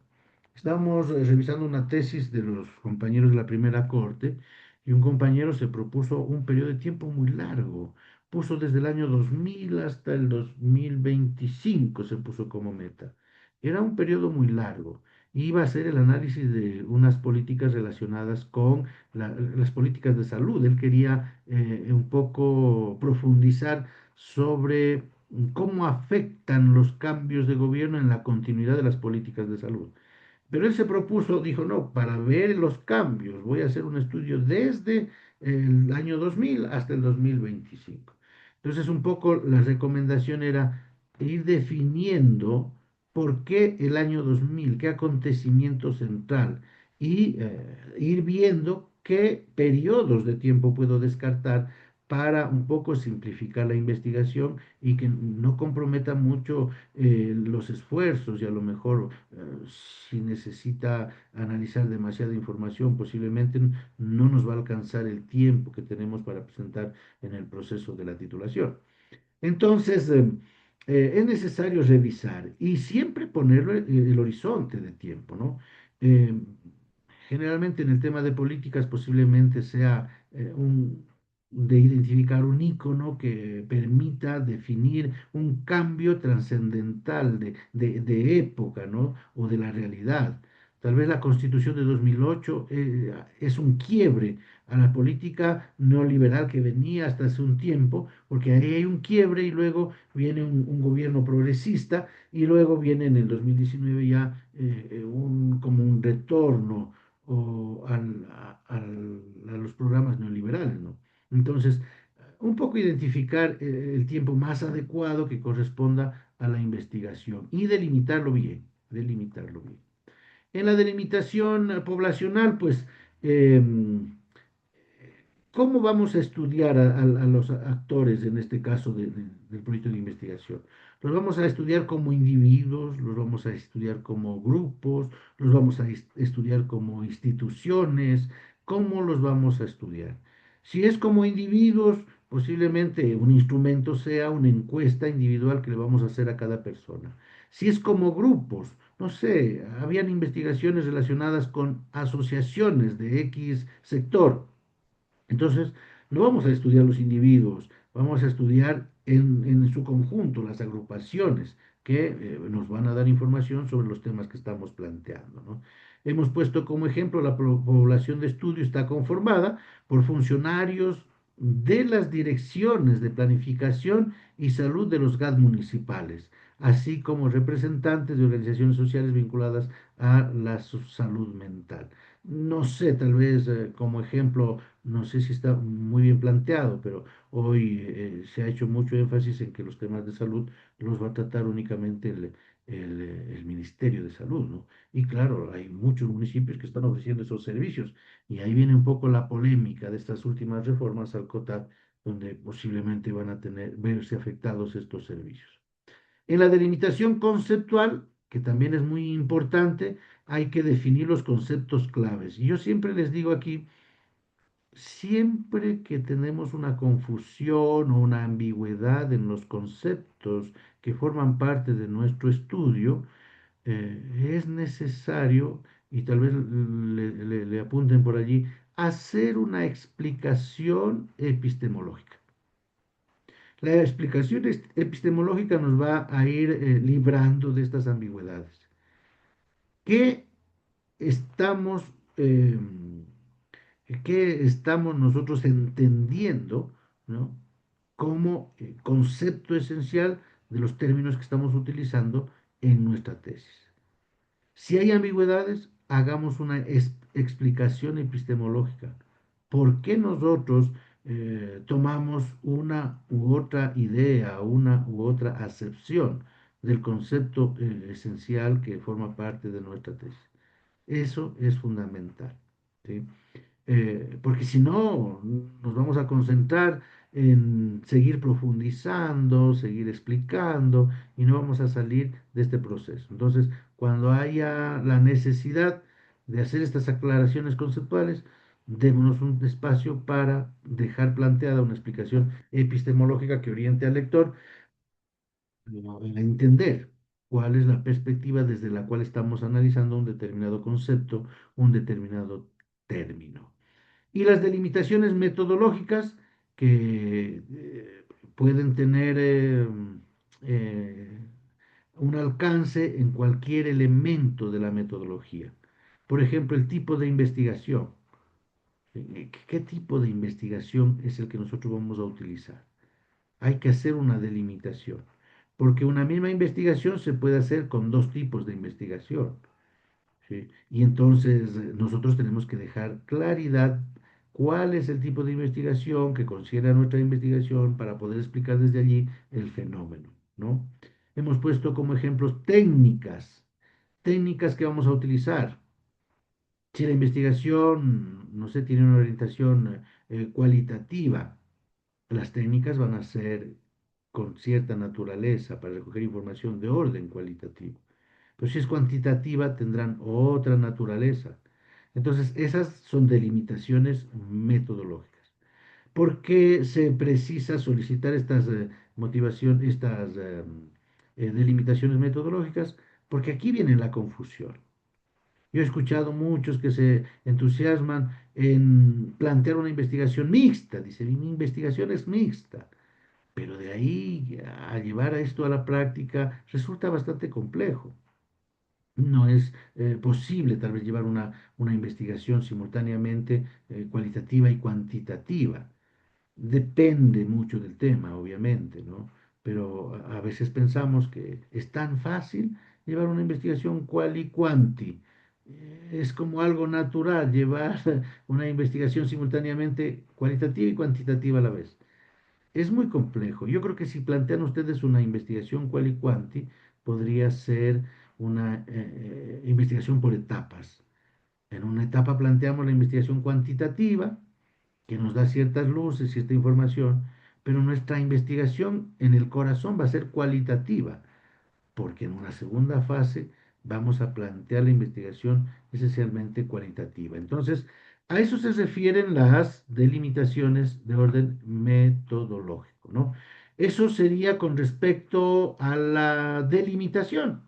Estábamos revisando una tesis de los compañeros de la primera corte y un compañero se propuso un periodo de tiempo muy largo. Puso desde el año 2000 hasta el 2025, se puso como meta. Era un periodo muy largo. Iba a ser el análisis de unas políticas relacionadas con las políticas de salud. Él quería un poco profundizar sobre cómo afectan los cambios de gobierno en la continuidad de las políticas de salud. Pero él se propuso, dijo, no, para ver los cambios, voy a hacer un estudio desde el año 2000 hasta el 2025. Entonces, un poco la recomendación era ir definiendo por qué el año 2000, qué acontecimiento central, y ir viendo qué periodos de tiempo puedo descartar para un poco simplificar la investigación y que no comprometa mucho los esfuerzos y a lo mejor si necesita analizar demasiada información, posiblemente no nos va a alcanzar el tiempo que tenemos para presentar en el proceso de la titulación. Entonces, es necesario revisar y siempre ponerlo el horizonte de tiempo, ¿no? Eh, Generalmente en el tema de políticas posiblemente sea de identificar un icono que permita definir un cambio trascendental de época, ¿no? O de la realidad. Tal vez la Constitución de 2008 es un quiebre a la política neoliberal que venía hasta hace un tiempo, porque ahí hay un quiebre y luego viene un gobierno progresista y luego viene en el 2019 ya como un retorno o a los programas neoliberales, ¿no? Entonces, un poco identificar el tiempo más adecuado que corresponda a la investigación y delimitarlo bien, delimitarlo bien. En la delimitación poblacional, pues, eh, ¿cómo vamos a estudiar a los actores, en este caso del proyecto de investigación? ¿Los vamos a estudiar como individuos? ¿Los vamos a estudiar como grupos? ¿Los vamos a estudiar como instituciones? ¿Cómo los vamos a estudiar? Si es como individuos, posiblemente un instrumento sea una encuesta individual que le vamos a hacer a cada persona. Si es como grupos, no sé, habían investigaciones relacionadas con asociaciones de X sector. Entonces, no vamos a estudiar los individuos, vamos a estudiar en su conjunto las agrupaciones que nos van a dar información sobre los temas que estamos planteando, ¿no? Hemos puesto como ejemplo la población de estudio está conformada por funcionarios de las direcciones de planificación y salud de los GAD municipales, así como representantes de organizaciones sociales vinculadas a la salud mental. No sé, tal vez como ejemplo, no sé si está muy bien planteado, pero hoy se ha hecho mucho énfasis en que los temas de salud los va a tratar únicamente el Ministerio de Salud, ¿no? Y claro, hay muchos municipios que están ofreciendo esos servicios. Y ahí viene un poco la polémica de estas últimas reformas al COTAD, donde posiblemente van a verse afectados estos servicios. En la delimitación conceptual, que también es muy importante, hay que definir los conceptos claves. Y yo siempre les digo aquí, siempre que tenemos una confusión o una ambigüedad en los conceptos que forman parte de nuestro estudio, es necesario, y tal vez le apunten por allí, hacer una explicación epistemológica. La explicación epistemológica nos va a ir librando de estas ambigüedades. ¿Qué estamos, eh, qué estamos nosotros entendiendo, ¿no? Como concepto esencial de los términos que estamos utilizando en nuestra tesis? Si hay ambigüedades, hagamos una explicación epistemológica. ¿Por qué nosotros tomamos una u otra idea, una u otra acepción del concepto esencial que forma parte de nuestra tesis? Eso es fundamental, ¿sí? Porque si no, nos vamos a concentrar en seguir profundizando, seguir explicando y no vamos a salir de este proceso. Entonces, cuando haya la necesidad de hacer estas aclaraciones conceptuales, démonos un espacio para dejar planteada una explicación epistemológica que oriente al lector a entender cuál es la perspectiva desde la cual estamos analizando un determinado concepto, un determinado término. Y las delimitaciones metodológicas que pueden tener eh, un alcance en cualquier elemento de la metodología. Por ejemplo, el tipo de investigación. ¿Qué tipo de investigación es el que nosotros vamos a utilizar? Hay que hacer una delimitación, porque una misma investigación se puede hacer con dos tipos de investigación. ¿Sí? Y entonces nosotros tenemos que dejar claridad cuál es el tipo de investigación que considera nuestra investigación para poder explicar desde allí el fenómeno, ¿no? Hemos puesto como ejemplos técnicas que vamos a utilizar. Si la investigación, no sé, tiene una orientación cualitativa, las técnicas van a ser con cierta naturaleza para recoger información de orden cualitativo. Pero si es cuantitativa, tendrán otra naturaleza. Entonces, esas son delimitaciones metodológicas. ¿Por qué se precisa solicitar estas delimitaciones metodológicas? Porque aquí viene la confusión. Yo he escuchado muchos que se entusiasman en plantear una investigación mixta. Dice, mi investigación es mixta. Pero de ahí a llevar a esto a la práctica resulta bastante complejo. No es posible tal vez llevar una investigación simultáneamente cualitativa y cuantitativa. Depende mucho del tema, obviamente, ¿no? Pero a veces pensamos que es tan fácil llevar una investigación cual y quanti. Es como algo natural llevar una investigación simultáneamente cualitativa y cuantitativa a la vez. Es muy complejo. Yo creo que si plantean ustedes una investigación qual y quanti, podría ser una investigación por etapas. En una etapa planteamos la investigación cuantitativa, que nos da ciertas luces, cierta información, pero nuestra investigación en el corazón va a ser cualitativa, porque en una segunda fase vamos a plantear la investigación esencialmente cualitativa. Entonces, a eso se refieren las delimitaciones de orden metodológico, ¿no? Eso sería con respecto a la delimitación.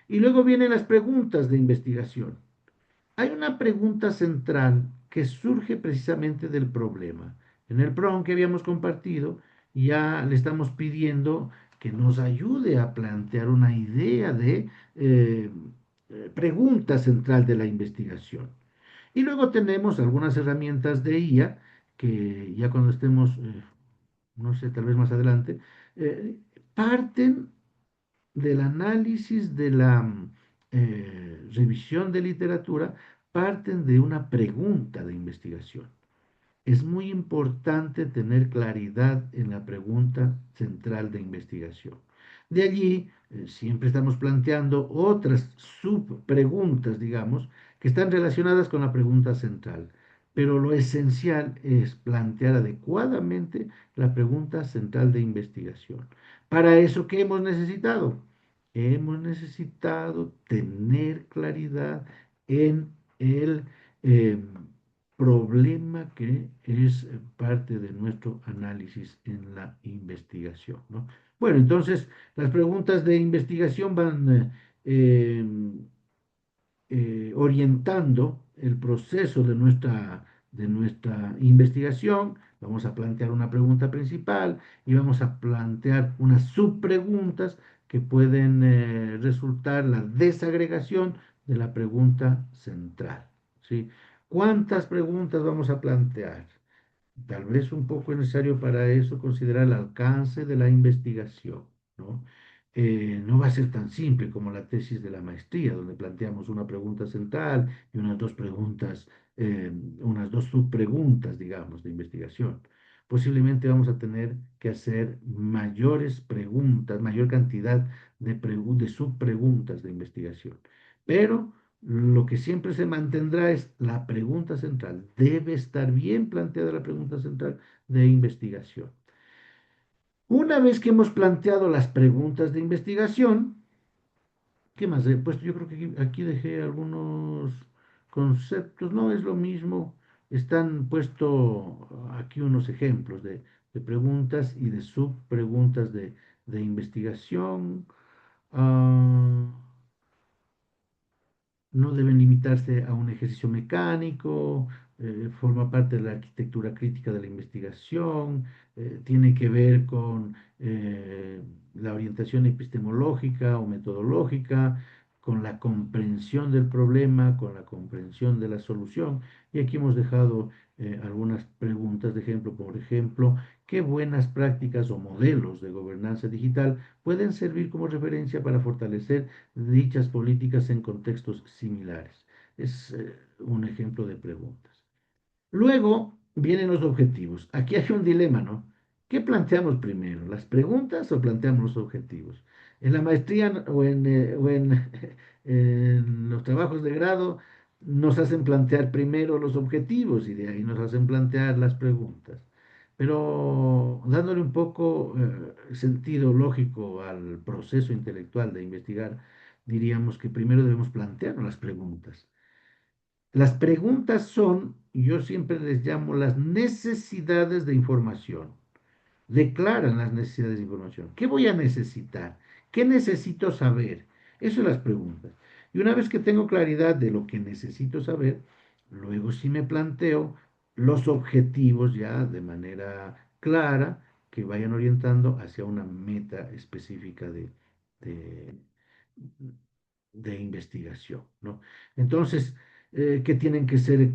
Y luego vienen las preguntas de investigación. Hay una pregunta central que surge precisamente del problema. En el PROM que habíamos compartido, ya le estamos pidiendo que nos ayude a plantear una idea de pregunta central de la investigación. Y luego tenemos algunas herramientas de IA que ya cuando estemos, no sé, tal vez más adelante, eh, parten del análisis de la revisión de literatura, parten de una pregunta de investigación. Es muy importante tener claridad en la pregunta central de investigación. De allí, siempre estamos planteando otras subpreguntas, digamos, que están relacionadas con la pregunta central. Pero lo esencial es plantear adecuadamente la pregunta central de investigación. Para eso, ¿qué hemos necesitado? Hemos necesitado tener claridad en el problema que es parte de nuestro análisis en la investigación, ¿no? Bueno, entonces las preguntas de investigación van orientando el proceso de nuestra de nuestra investigación, vamos a plantear una pregunta principal y vamos a plantear unas subpreguntas que pueden resultar la desagregación de la pregunta central. ¿Sí? ¿Cuántas preguntas vamos a plantear? Tal vez un poco es necesario para eso considerar el alcance de la investigación, ¿no? No va a ser tan simple como la tesis de la maestría, donde planteamos una pregunta central y unas dos subpreguntas, digamos, de investigación. Posiblemente vamos a tener que hacer mayores preguntas, mayor cantidad de subpreguntas de investigación. Pero lo que siempre se mantendrá es la pregunta central. Debe estar bien planteada la pregunta central de investigación. Una vez que hemos planteado las preguntas de investigación, ¿qué más he puesto? Yo creo que aquí dejé algunos conceptos. No es lo mismo. Están puestos aquí unos ejemplos de preguntas y de subpreguntas de investigación. Ah, no deben limitarse a un ejercicio mecánico, forma parte de la arquitectura crítica de la investigación, tiene que ver con la orientación epistemológica o metodológica, con la comprensión del problema, con la comprensión de la solución. Y aquí hemos dejado algunas preguntas de ejemplo, por ejemplo, ¿qué buenas prácticas o modelos de gobernanza digital pueden servir como referencia para fortalecer dichas políticas en contextos similares? Es un ejemplo de preguntas. Luego vienen los objetivos. Aquí hay un dilema, ¿no? ¿Qué planteamos primero? ¿Las preguntas o planteamos los objetivos? En la maestría en los trabajos de grado nos hacen plantear primero los objetivos y de ahí nos hacen plantear las preguntas. Pero dándole un poco sentido lógico al proceso intelectual de investigar, diríamos que primero debemos plantearnos las preguntas. Las preguntas son, yo siempre les llamo las necesidades de información. Declaran las necesidades de información. ¿Qué voy a necesitar? ¿Qué necesito saber? Eso son las preguntas. Y una vez que tengo claridad de lo que necesito saber, luego sí me planteo los objetivos ya de manera clara que vayan orientando hacia una meta específica de, de investigación, ¿no? Entonces, que tienen que ser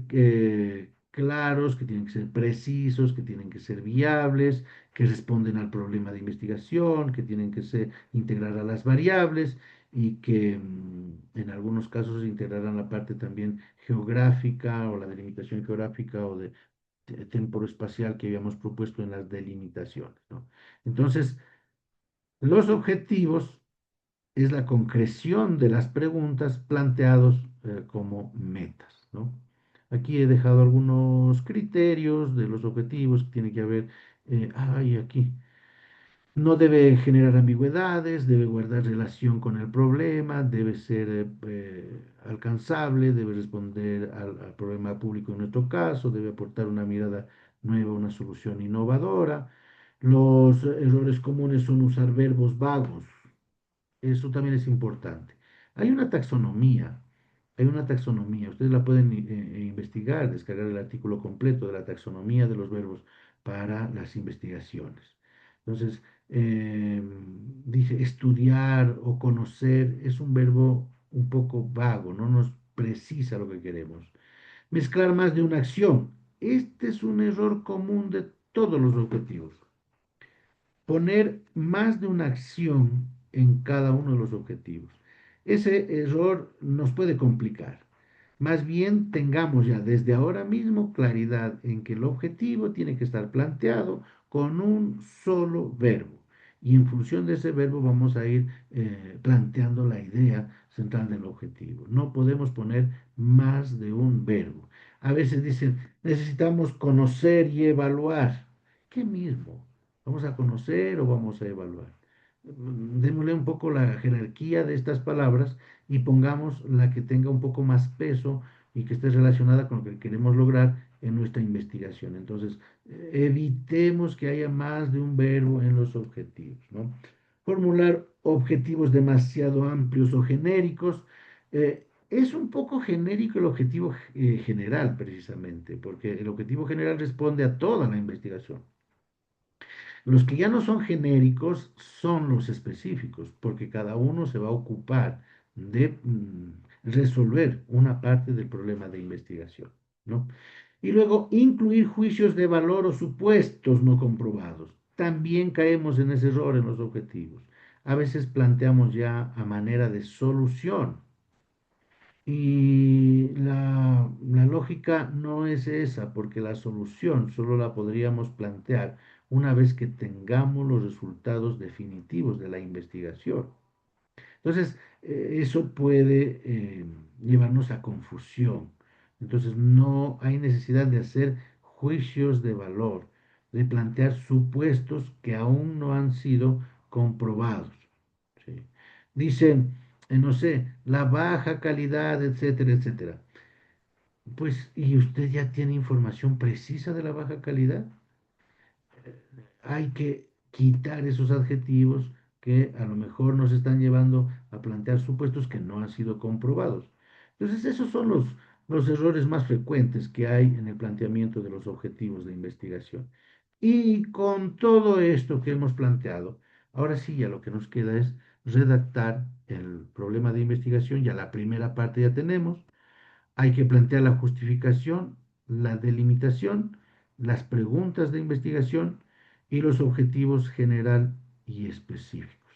claros, que tienen que ser precisos, que tienen que ser viables, que responden al problema de investigación, que tienen que ser, integrar a las variables y que en algunos casos integrarán la parte también geográfica o la delimitación geográfica o de temporoespacial que habíamos propuesto en las delimitaciones, ¿no? Entonces, los objetivos es la concreción de las preguntas planteados como metas, ¿no? Aquí he dejado algunos criterios de los objetivos que tiene que haber, aquí. No debe generar ambigüedades, debe guardar relación con el problema, debe ser alcanzable, debe responder al problema público en nuestro caso, debe aportar una mirada nueva, una solución innovadora. Los errores comunes son usar verbos vagos, eso también es importante. Hay una taxonomía, hay una taxonomía. Ustedes la pueden investigar, descargar el artículo completo de la taxonomía de los verbos para las investigaciones. Entonces, dice estudiar o conocer es un verbo un poco vago, no nos precisa lo que queremos. Mezclar más de una acción. Este es un error común de todos los objetivos. Poner más de una acción en cada uno de los objetivos. Ese error nos puede complicar. Más bien tengamos ya desde ahora mismo claridad en que el objetivo tiene que estar planteado con un solo verbo. Y en función de ese verbo vamos a ir planteando la idea central del objetivo. No podemos poner más de un verbo. A veces dicen, necesitamos conocer y evaluar. ¿Qué mismo? ¿Vamos a conocer o vamos a evaluar? Démosle un poco la jerarquía de estas palabras y pongamos la que tenga un poco más peso y que esté relacionada con lo que queremos lograr en nuestra investigación. Entonces, evitemos que haya más de un verbo en los objetivos, ¿no? Formular objetivos demasiado amplios o genéricos. es un poco genérico el objetivo general, precisamente, porque el objetivo general responde a toda la investigación. Los que ya no son genéricos son los específicos, porque cada uno se va a ocupar de resolver una parte del problema de investigación, ¿no? Y luego, incluir juicios de valor o supuestos no comprobados. También caemos en ese error en los objetivos. A veces planteamos ya a manera de solución y la lógica no es esa, porque la solución solo la podríamos plantear una vez que tengamos los resultados definitivos de la investigación. Entonces, eso puede llevarnos a confusión. Entonces, no hay necesidad de hacer juicios de valor, de plantear supuestos que aún no han sido comprobados. ¿Sí? Dicen, no sé, la baja calidad, etcétera, etcétera. Pues, ¿y usted ya tiene información precisa de la baja calidad? Hay que quitar esos adjetivos que a lo mejor nos están llevando a plantear supuestos que no han sido comprobados. Entonces, esos son los errores más frecuentes que hay en el planteamiento de los objetivos de investigación. Y con todo esto que hemos planteado, ahora sí, ya lo que nos queda es redactar el problema de investigación. Ya la primera parte ya tenemos. Hay que plantear la justificación, la delimitación, las preguntas de investigación y los objetivos general y específicos.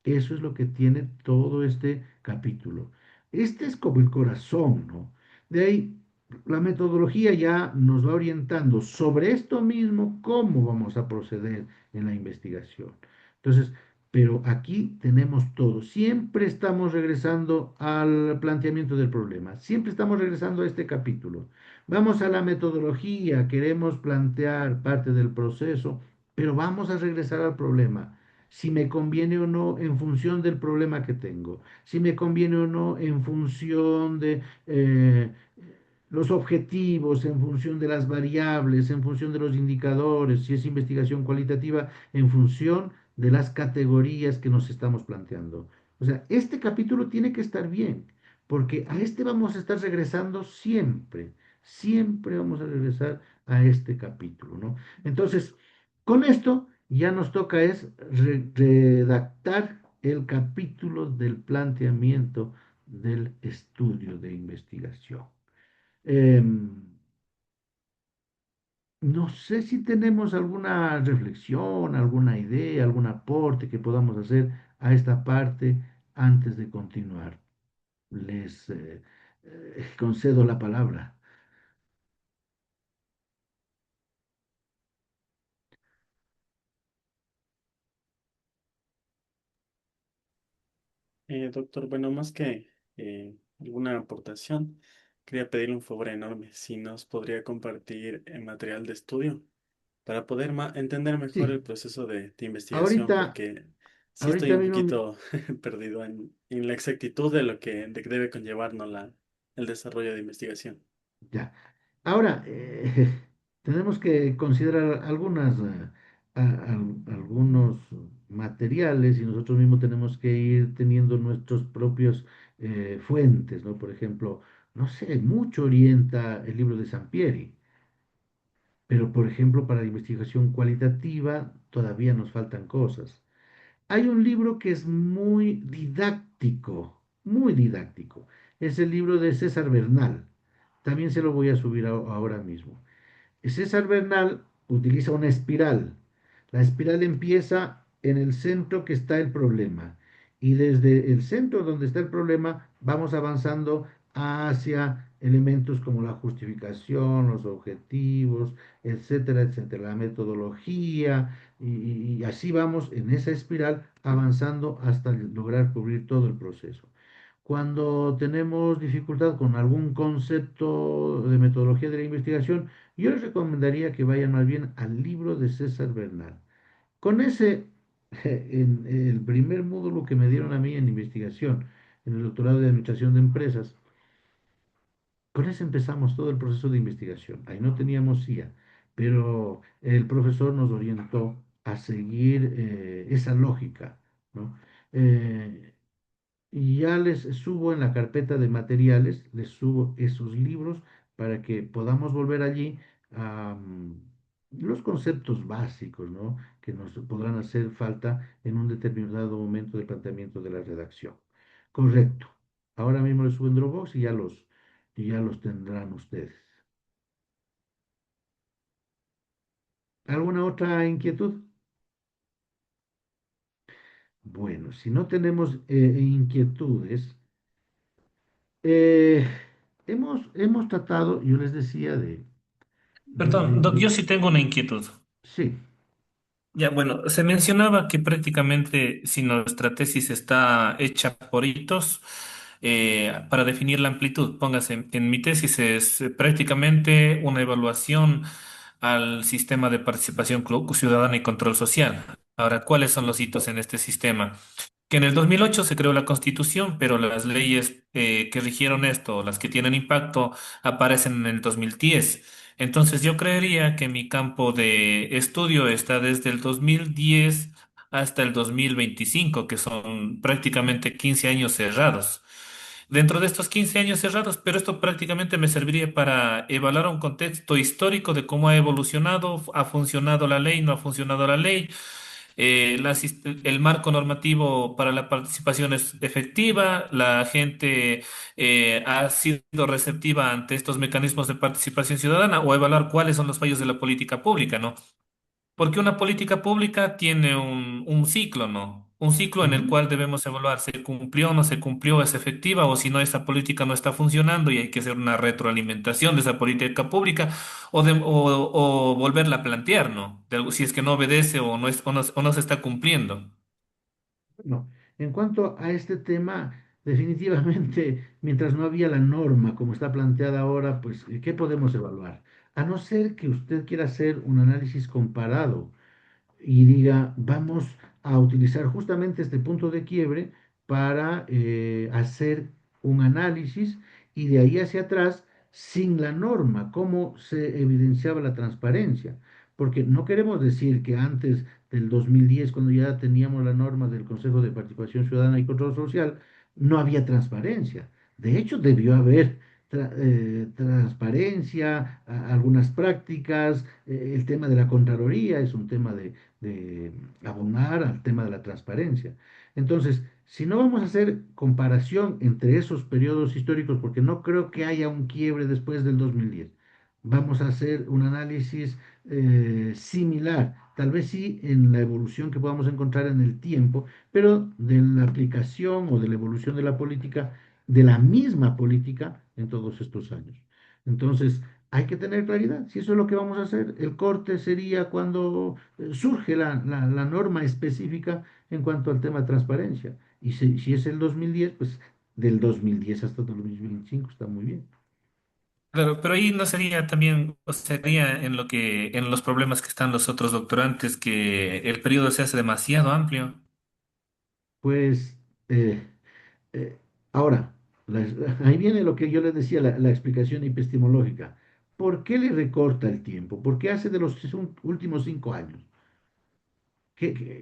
Eso es lo que tiene todo este capítulo. Este es como el corazón, ¿no? De ahí, la metodología ya nos va orientando sobre esto mismo, cómo vamos a proceder en la investigación. Entonces, pero aquí tenemos todo. Siempre estamos regresando al planteamiento del problema. Siempre estamos regresando a este capítulo. Vamos a la metodología, queremos plantear parte del proceso, pero vamos a regresar al problema si me conviene o no en función del problema que tengo, si me conviene o no en función de los objetivos, en función de las variables, en función de los indicadores, si es investigación cualitativa, en función de las categorías que nos estamos planteando. O sea, este capítulo tiene que estar bien, porque a este vamos a estar regresando siempre, siempre vamos a regresar a este capítulo, ¿no? Entonces, con esto ya nos toca es redactar el capítulo del planteamiento del estudio de investigación. Em, no sé si tenemos alguna reflexión, alguna idea, algún aporte que podamos hacer a esta parte antes de continuar. Les concedo la palabra. Doctor, bueno, más que alguna aportación, quería pedirle un favor enorme, si nos podría compartir el material de estudio para poder entender mejor Sí, el proceso de investigación, ahorita, porque sí estoy ahorita un mismo, poquito perdido en la exactitud de lo que debe conllevarnos el desarrollo de investigación. ya. Ahora, tenemos que considerar algunos materiales y nosotros mismos tenemos que ir teniendo nuestros propios fuentes, ¿no? Por ejemplo, no sé, mucho orienta el libro de Sampieri, pero por ejemplo, para la investigación cualitativa todavía nos faltan cosas. Hay un libro que es muy didáctico, muy didáctico. Es el libro de César Bernal. También se lo voy a subir ahora mismo. César Bernal utiliza una espiral. La espiral empieza en el centro que está el problema y desde el centro donde está el problema vamos avanzando hacia elementos como la justificación, los objetivos, etcétera, etcétera, la metodología y así vamos en esa espiral avanzando hasta lograr cubrir todo el proceso. Cuando tenemos dificultad con algún concepto de metodología de la investigación, yo les recomendaría que vayan más bien al libro de César Bernal. Con ese, en el primer módulo que me dieron a mí en investigación, en el doctorado de Administración de Empresas, con ese empezamos todo el proceso de investigación. Ahí no teníamos IA, pero el profesor nos orientó a seguir esa lógica, ¿no? Eh, Y ya les subo en la carpeta de materiales, les subo esos libros para que podamos volver allí a los conceptos básicos, ¿no? Que nos podrán hacer falta en un determinado momento del planteamiento de la redacción. Correcto. Ahora mismo les subo en Dropbox y ya los tendrán ustedes. ¿Alguna otra inquietud? Bueno, si no tenemos inquietudes, eh, hemos tratado, yo les decía, Perdón, Doc, de- yo sí tengo una inquietud. sí. Ya, bueno, se mencionaba que prácticamente si nuestra tesis está hecha por hitos, para definir la amplitud, póngase, en mi tesis es prácticamente una evaluación al sistema de participación ciudadana y control social. Ahora, ¿cuáles son los hitos en este sistema? Que en el 2008 se creó la Constitución, pero las leyes que rigieron esto, las que tienen impacto, aparecen en el 2010. Entonces yo creería que mi campo de estudio está desde el 2010 hasta el 2025, que son prácticamente 15 años cerrados. Dentro de estos 15 años cerrados, pero esto prácticamente me serviría para evaluar un contexto histórico de cómo ha evolucionado, ha funcionado la ley, no ha funcionado la ley, el marco normativo para la participación es efectiva, la gente ha sido receptiva ante estos mecanismos de participación ciudadana o evaluar cuáles son los fallos de la política pública, ¿no? Porque una política pública tiene un ciclo, ¿no? Un ciclo en el Ujú. cual debemos evaluar si cumplió o no se cumplió, es efectiva o si no, esa política no está funcionando y hay que hacer una retroalimentación de esa política pública o volverla a plantear, ¿no? Si es que no obedece o no, o no se está cumpliendo. Bueno, en cuanto a este tema, definitivamente, mientras no había la norma como está planteada ahora, pues, ¿qué podemos evaluar? A no ser que usted quiera hacer un análisis comparado y diga, vamos a utilizar justamente este punto de quiebre para hacer un análisis y de ahí hacia atrás, sin la norma, cómo se evidenciaba la transparencia. Porque no queremos decir que antes del 2010, cuando ya teníamos la norma del Consejo de Participación Ciudadana y Control Social, no había transparencia. De hecho, debió haber transparencia, algunas prácticas, el tema de la Contraloría es un tema de abonar al tema de la transparencia. Entonces, si no vamos a hacer comparación entre esos periodos históricos, porque no creo que haya un quiebre después del 2010, vamos a hacer un análisis similar, tal vez sí en la evolución que podamos encontrar en el tiempo, pero de la aplicación o de la evolución de la política, de la misma política en todos estos años. Entonces, hay que tener claridad. Si eso es lo que vamos a hacer, el corte sería cuando surge la norma específica en cuanto al tema de transparencia. Y si es el 2010, pues del 2010 hasta el 2025 está muy bien. Claro, pero ahí no sería también, o sería en lo que, en los problemas que están los otros doctorantes, que el periodo se hace demasiado amplio. Pues eh, eh, ahora, ahí viene lo que yo les decía, la explicación epistemológica. ¿Por qué le recorta el tiempo? ¿Por qué hace de los últimos 5 años?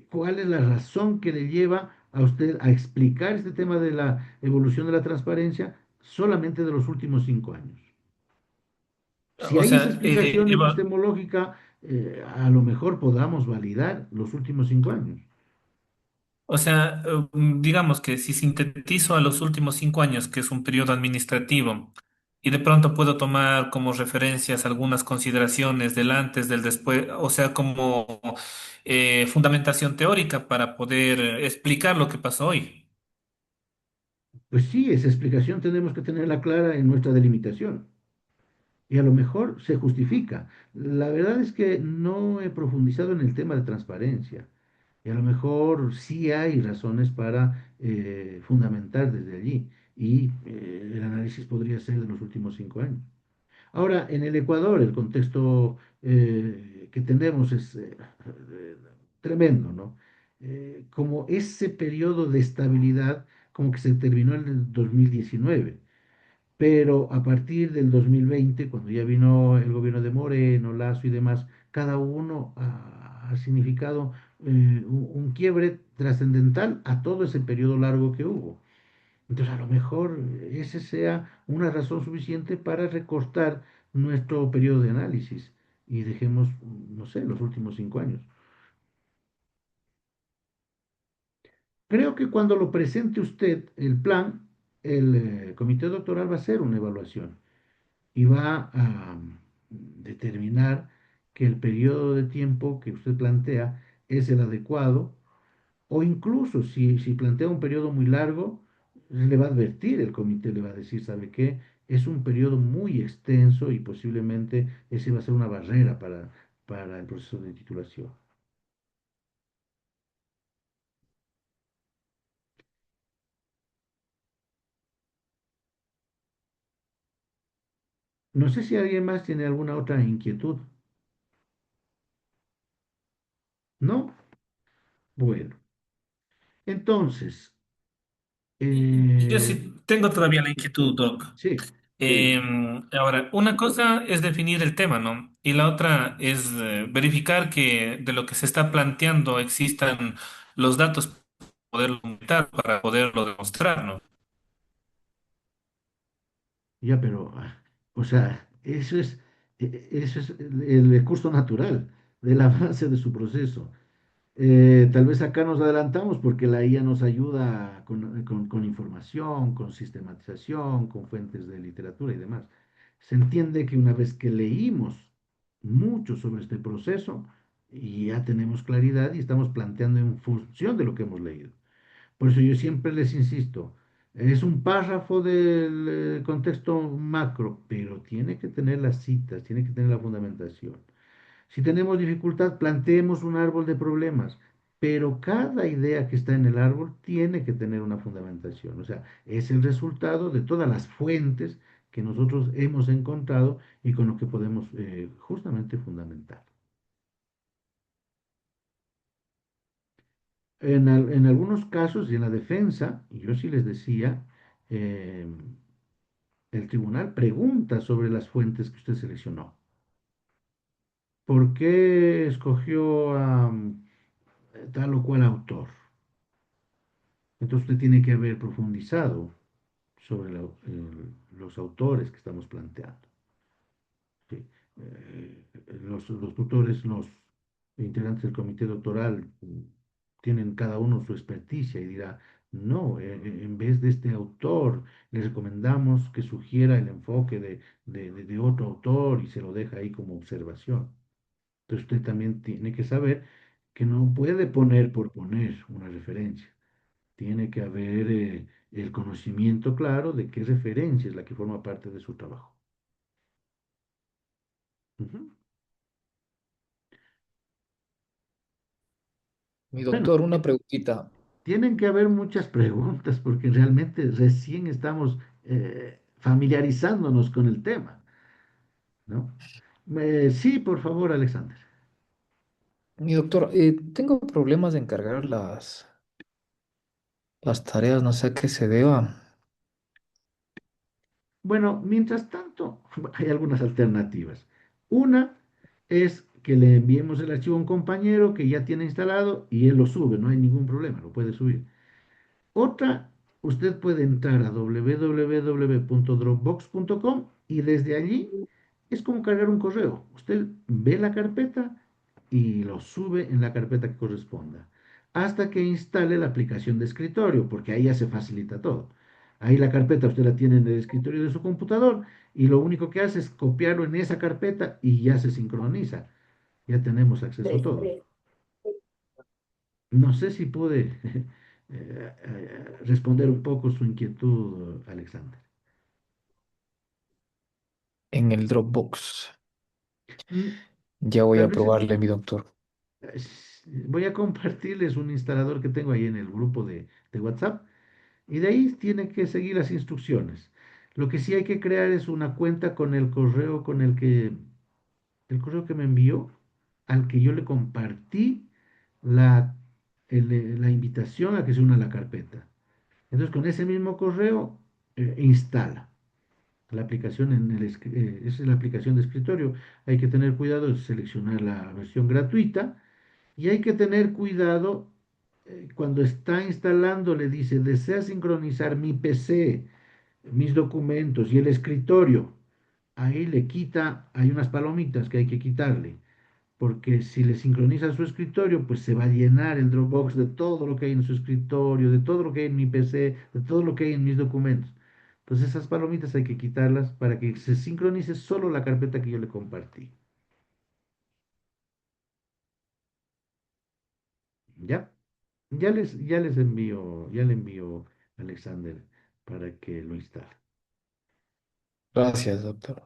¿Cuál es la razón que le lleva a usted a explicar este tema de la evolución de la transparencia solamente de los últimos 5 años? Si O hay esa sea, explicación epistemológica, a lo mejor podamos validar los últimos 5 años. digamos que si sintetizo a los últimos 5 años, que es un periodo administrativo, y de pronto puedo tomar como referencias algunas consideraciones del antes, del después, o sea, como fundamentación teórica para poder explicar lo que pasó hoy. Pues sí, esa explicación tenemos que tenerla clara en nuestra delimitación. Y a lo mejor se justifica. La verdad es que no he profundizado en el tema de transparencia. Y a lo mejor sí hay razones para fundamentar desde allí. Y el análisis podría ser de los últimos 5 años. Ahora, en el Ecuador, el contexto que tenemos es tremendo, ¿no? Como ese periodo de estabilidad, como que se terminó en el 2019, pero a partir del 2020, cuando ya vino el gobierno de Moreno, Lazo y demás, cada uno ha significado un quiebre trascendental a todo ese periodo largo que hubo. Entonces, a lo mejor ese sea una razón suficiente para recortar nuestro periodo de análisis y dejemos, no sé, los últimos 5 años. Creo que cuando lo presente usted el plan, el comité doctoral va a hacer una evaluación y va a determinar que el periodo de tiempo que usted plantea es el adecuado, o incluso si plantea un periodo muy largo, le va a advertir, el comité le va a decir, ¿sabe qué? Es un periodo muy extenso y posiblemente ese va a ser una barrera para el proceso de titulación. No sé si alguien más tiene alguna otra inquietud. ¿No? Bueno, entonces, Yo eh, sí tengo todavía la inquietud, Doc. sí, dígame. Ahora, una cosa es definir el tema, ¿no? Y la otra es verificar que de lo que se está planteando existan los datos para poderlo aumentar, para poderlo demostrar, ¿no? Ya, pero, o sea, eso es el curso natural del avance de su proceso. Tal vez acá nos adelantamos porque la IA nos ayuda con información, con sistematización, con fuentes de literatura y demás. Se entiende que una vez que leímos mucho sobre este proceso, y ya tenemos claridad y estamos planteando en función de lo que hemos leído. Por eso yo siempre les insisto, es un párrafo del contexto macro, pero tiene que tener las citas, tiene que tener la fundamentación. Si tenemos dificultad, planteemos un árbol de problemas, pero cada idea que está en el árbol tiene que tener una fundamentación. O sea, es el resultado de todas las fuentes que nosotros hemos encontrado y con lo que podemos justamente fundamentar. En algunos casos, y en la defensa, yo sí les decía, eh, el tribunal pregunta sobre las fuentes que usted seleccionó. ¿Por qué escogió a tal o cual autor? Entonces usted tiene que haber profundizado sobre los autores que estamos planteando. ¿Sí? Los tutores, los integrantes del comité doctoral, tienen cada uno su experticia y dirá, no, en vez de este autor, le recomendamos que sugiera el enfoque de otro autor y se lo deja ahí como observación. Entonces usted también tiene que saber que no puede poner por poner una referencia. Tiene que haber el conocimiento claro de qué referencia es la que forma parte de su trabajo. Ujú. Mi Bueno, doctor, una preguntita. tienen que haber muchas preguntas porque realmente recién estamos familiarizándonos con el tema, ¿no? Sí, por favor, Alexander. Mi doctor, tengo problemas de encargar las tareas, no sé a qué se deba. Bueno, mientras tanto, hay algunas alternativas. Una es que le enviemos el archivo a un compañero que ya tiene instalado y él lo sube, no hay ningún problema, lo puede subir. Otra, usted puede entrar a www.dropbox.com y desde allí es como cargar un correo. Usted ve la carpeta y lo sube en la carpeta que corresponda, hasta que instale la aplicación de escritorio, porque ahí ya se facilita todo. Ahí la carpeta usted la tiene en el escritorio de su computador y lo único que hace es copiarlo en esa carpeta y ya se sincroniza. Ya tenemos acceso a todo. No sé si pude responder un poco su inquietud, Alexander. En el Dropbox. Mm, Ya voy Tal a vez probarle, mi doctor. voy a compartirles un instalador que tengo ahí en el grupo de WhatsApp y de ahí tiene que seguir las instrucciones. Lo que sí hay que crear es una cuenta con el correo el correo que me envió, al que yo le compartí la, la invitación a que se una a la carpeta. Entonces, con ese mismo correo, instala la aplicación esa es la aplicación de escritorio. Hay que tener cuidado de seleccionar la versión gratuita y hay que tener cuidado cuando está instalando le dice, ¿desea sincronizar mi PC, mis documentos y el escritorio? Ahí le quita, hay unas palomitas que hay que quitarle, porque si le sincroniza su escritorio, pues se va a llenar el Dropbox de todo lo que hay en su escritorio, de todo lo que hay en mi PC, de todo lo que hay en mis documentos. Entonces esas palomitas hay que quitarlas para que se sincronice solo la carpeta que yo le compartí. ¿Ya? Ya le envío a Alexander para que lo instale. Gracias, doctor.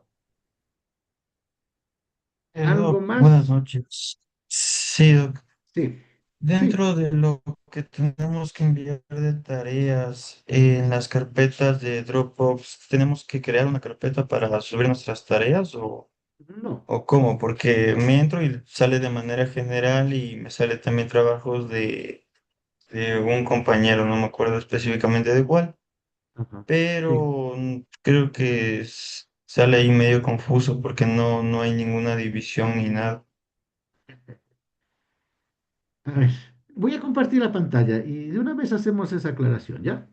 ¿Algo Doc, buenas más? noches. Sí, Doc. Sí, sí. Dentro de lo que tenemos que enviar de tareas en las carpetas de Dropbox, ¿tenemos que crear una carpeta para subir nuestras tareas No. o cómo? Porque me entro y sale de manera general y me sale también trabajos de un compañero, no me acuerdo específicamente de cuál, Ajá. Sí. pero creo que sale ahí medio confuso porque no hay ninguna división ni nada. A ver, voy a compartir la pantalla y de una vez hacemos esa aclaración, ¿ya?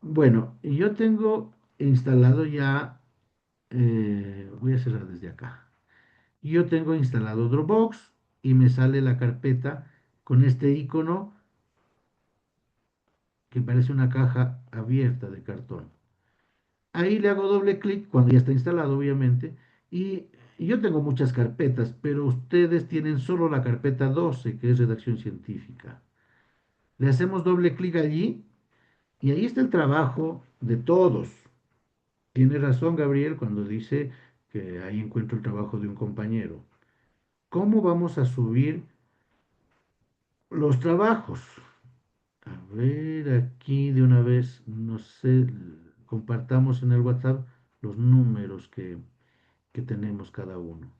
Bueno, yo tengo instalado ya, voy a cerrar desde acá. Yo tengo instalado Dropbox y me sale la carpeta con este icono que parece una caja abierta de cartón. Ahí le hago doble clic cuando ya está instalado, obviamente, y yo tengo muchas carpetas, pero ustedes tienen solo la carpeta 12, que es redacción científica. Le hacemos doble clic allí y ahí está el trabajo de todos. Tiene razón Gabriel cuando dice que ahí encuentro el trabajo de un compañero. ¿Cómo vamos a subir los trabajos? A ver, aquí de una vez, no sé, compartamos en el WhatsApp los números que tenemos cada uno.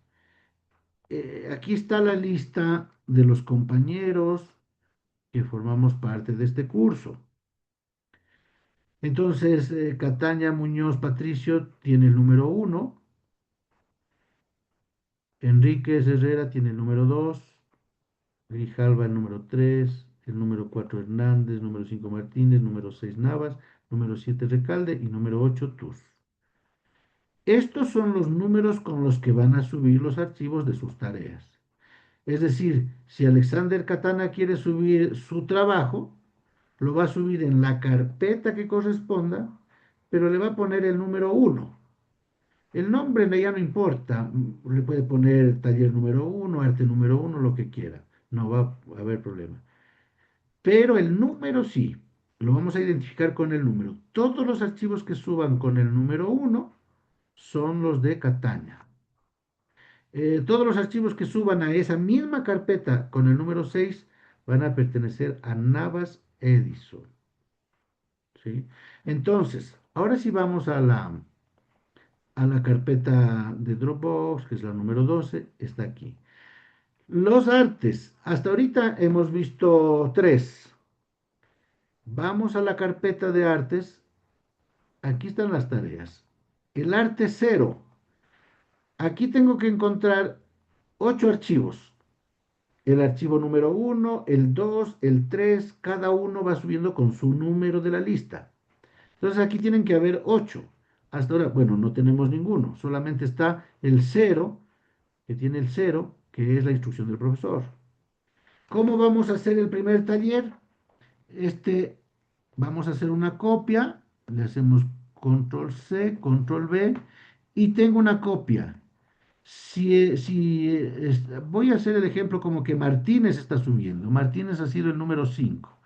Aquí está la lista de los compañeros que formamos parte de este curso. Entonces, Cataña Muñoz Patricio tiene el número uno, Enríquez Herrera tiene el número 2, Grijalva el número 3, el número 4 Hernández, número 5 Martínez, número 6 Navas, número 7 Recalde y número 8 Tus. Estos son los números con los que van a subir los archivos de sus tareas. Es decir, si Alexander Catana quiere subir su trabajo, lo va a subir en la carpeta que corresponda, pero le va a poner el número uno. El nombre ya no importa, le puede poner taller número uno, arte número uno, lo que quiera, no va a haber problema. Pero el número sí, lo vamos a identificar con el número. Todos los archivos que suban con el número uno son los de Catania. Todos los archivos que suban a esa misma carpeta con el número 6 van a pertenecer a Navas Edison. ¿Sí? Entonces, ahora sí vamos a la carpeta de Dropbox, que es la número 12, está aquí. Los artes, hasta ahorita hemos visto tres. Vamos a la carpeta de artes, aquí están las tareas. El arte cero, aquí tengo que encontrar 8 archivos. El archivo número uno, el 2, el 3, cada uno va subiendo con su número de la lista. Entonces aquí tienen que haber 8. Hasta ahora, bueno, no tenemos ninguno, solamente está el cero, que tiene el cero, que es la instrucción del profesor. ¿Cómo vamos a hacer el primer taller? Este, vamos a hacer una copia, le hacemos control C, control V, y tengo una copia. Voy a hacer el ejemplo como que Martínez está subiendo. Martínez ha sido el número 5.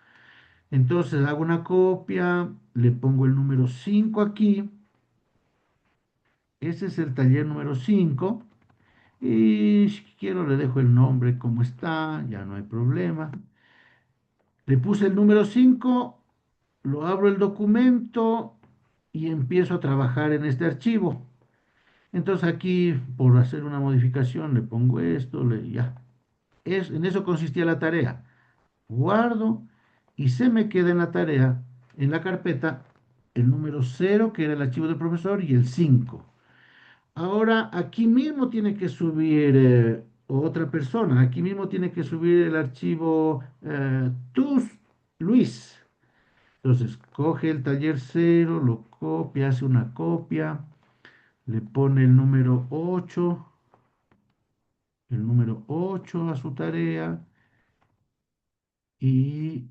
Entonces hago una copia, le pongo el número 5 aquí. Ese es el taller número 5. Y si quiero le dejo el nombre como está, ya no hay problema. Le puse el número 5, lo abro el documento y empiezo a trabajar en este archivo. Entonces aquí, por hacer una modificación, le pongo esto, ya. En eso consistía la tarea. Guardo y se me queda en la tarea, en la carpeta, el número 0, que era el archivo del profesor, y el 5. Ahora, aquí mismo tiene que subir otra persona. Aquí mismo tiene que subir el archivo TUS Luis. Entonces, coge el taller cero, lo copia, hace una copia, le pone el número 8 a su tarea y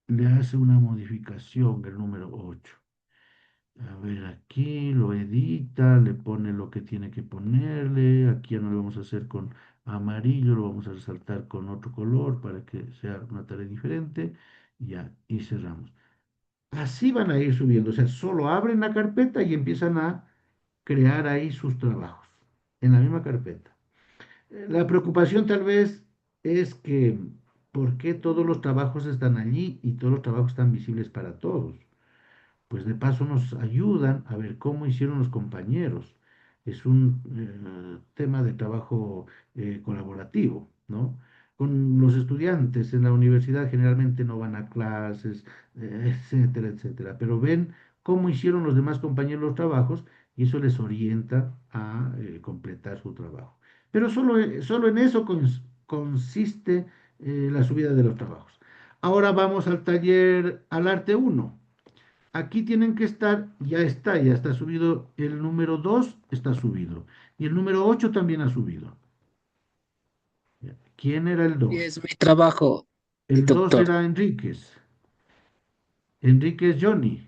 le hace una modificación, el número 8. A ver, aquí lo edita, le pone lo que tiene que ponerle. Aquí ya no lo vamos a hacer con amarillo, lo vamos a resaltar con otro color para que sea una tarea diferente. Ya, y cerramos. Así van a ir subiendo, o sea, solo abren la carpeta y empiezan a crear ahí sus trabajos en la misma carpeta. La preocupación tal vez es que, ¿por qué todos los trabajos están allí y todos los trabajos están visibles para todos? Pues de paso nos ayudan a ver cómo hicieron los compañeros. Es un tema de trabajo colaborativo, ¿no? Con los estudiantes en la universidad generalmente no van a clases, etcétera, etcétera, pero ven cómo hicieron los demás compañeros los trabajos y eso les orienta a completar su trabajo. Pero solo en eso consiste la subida de los trabajos. Ahora vamos al taller, al arte uno. Aquí tienen que estar, ya está subido. El número 2 está subido. Y el número 8 también ha subido. Ya. ¿Quién era el Y 2? es mi trabajo, El 2 doctor. era Enríquez. Enríquez Johnny.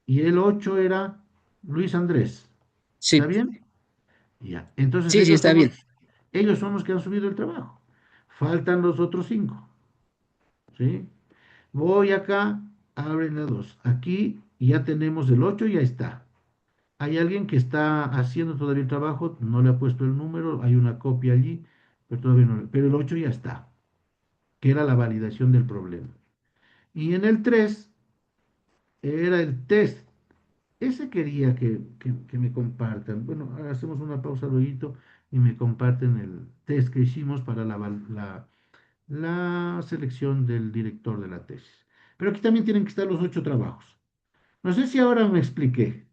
Y el 8 era Luis Andrés. ¿Está Sí, bien? Ya. Entonces sí, sí, está bien. ellos son los que han subido el trabajo. Faltan los otros 5. ¿Sí? Voy acá, abren la 2. Aquí ya tenemos el 8, ya está. Hay alguien que está haciendo todavía el trabajo, no le ha puesto el número, hay una copia allí, pero todavía no. Pero el 8 ya está, que era la validación del problema. Y en el 3 era el test. Ese quería que me compartan. Bueno, ahora hacemos una pausa luego y me comparten el test que hicimos para la selección del director de la tesis. Pero aquí también tienen que estar los 8 trabajos. No sé si ahora me expliqué.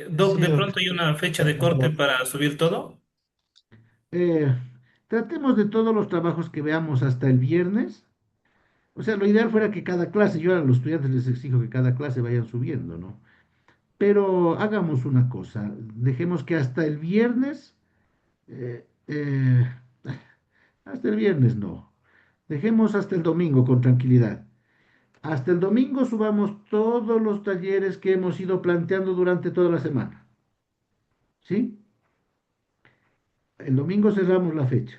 Doc, Sí, de doctor. pronto hay una fecha Está de corte claro. para subir todo. Eh, Tratemos de todos los trabajos que veamos hasta el viernes. O sea, lo ideal fuera que cada clase, yo a los estudiantes les exijo que cada clase vayan subiendo, ¿no? Pero hagamos una cosa, dejemos que eh, eh, hasta el viernes no, dejemos hasta el domingo con tranquilidad. Hasta el domingo subamos todos los talleres que hemos ido planteando durante toda la semana, ¿sí? El domingo cerramos la fecha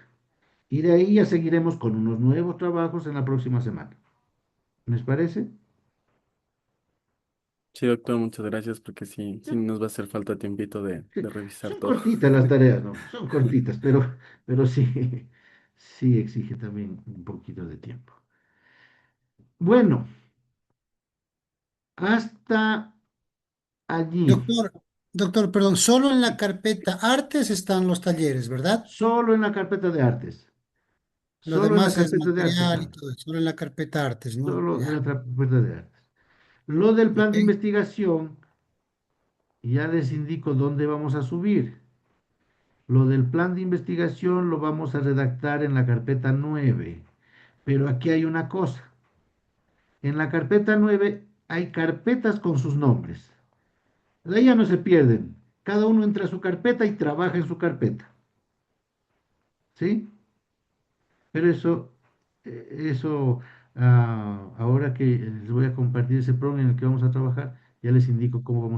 y de ahí ya seguiremos con unos nuevos trabajos en la próxima semana. ¿Les parece? Sí, doctor, muchas gracias porque Sí, sí nos va a hacer falta tiempito sí. de revisar Son todo. cortitas las tareas, ¿no? Son cortitas, pero sí, sí exige también un poquito de tiempo. Bueno, hasta allí. Doctor, doctor, perdón, solo en la carpeta artes están los talleres, ¿verdad? Solo en la carpeta de artes. Lo Solo en la demás es carpeta de artes material y están. todo, solo en la carpeta artes, ¿no? Solo en Ya. la carpeta de artes. Lo del plan Ok. de investigación, ya les indico dónde vamos a subir. Lo del plan de investigación lo vamos a redactar en la carpeta 9. Pero aquí hay una cosa. En la carpeta 9 hay carpetas con sus nombres. De ahí ya no se pierden. Cada uno entra a su carpeta y trabaja en su carpeta. ¿Sí? Pero ahora que les voy a compartir ese programa en el que vamos a trabajar, ya les indico cómo vamos a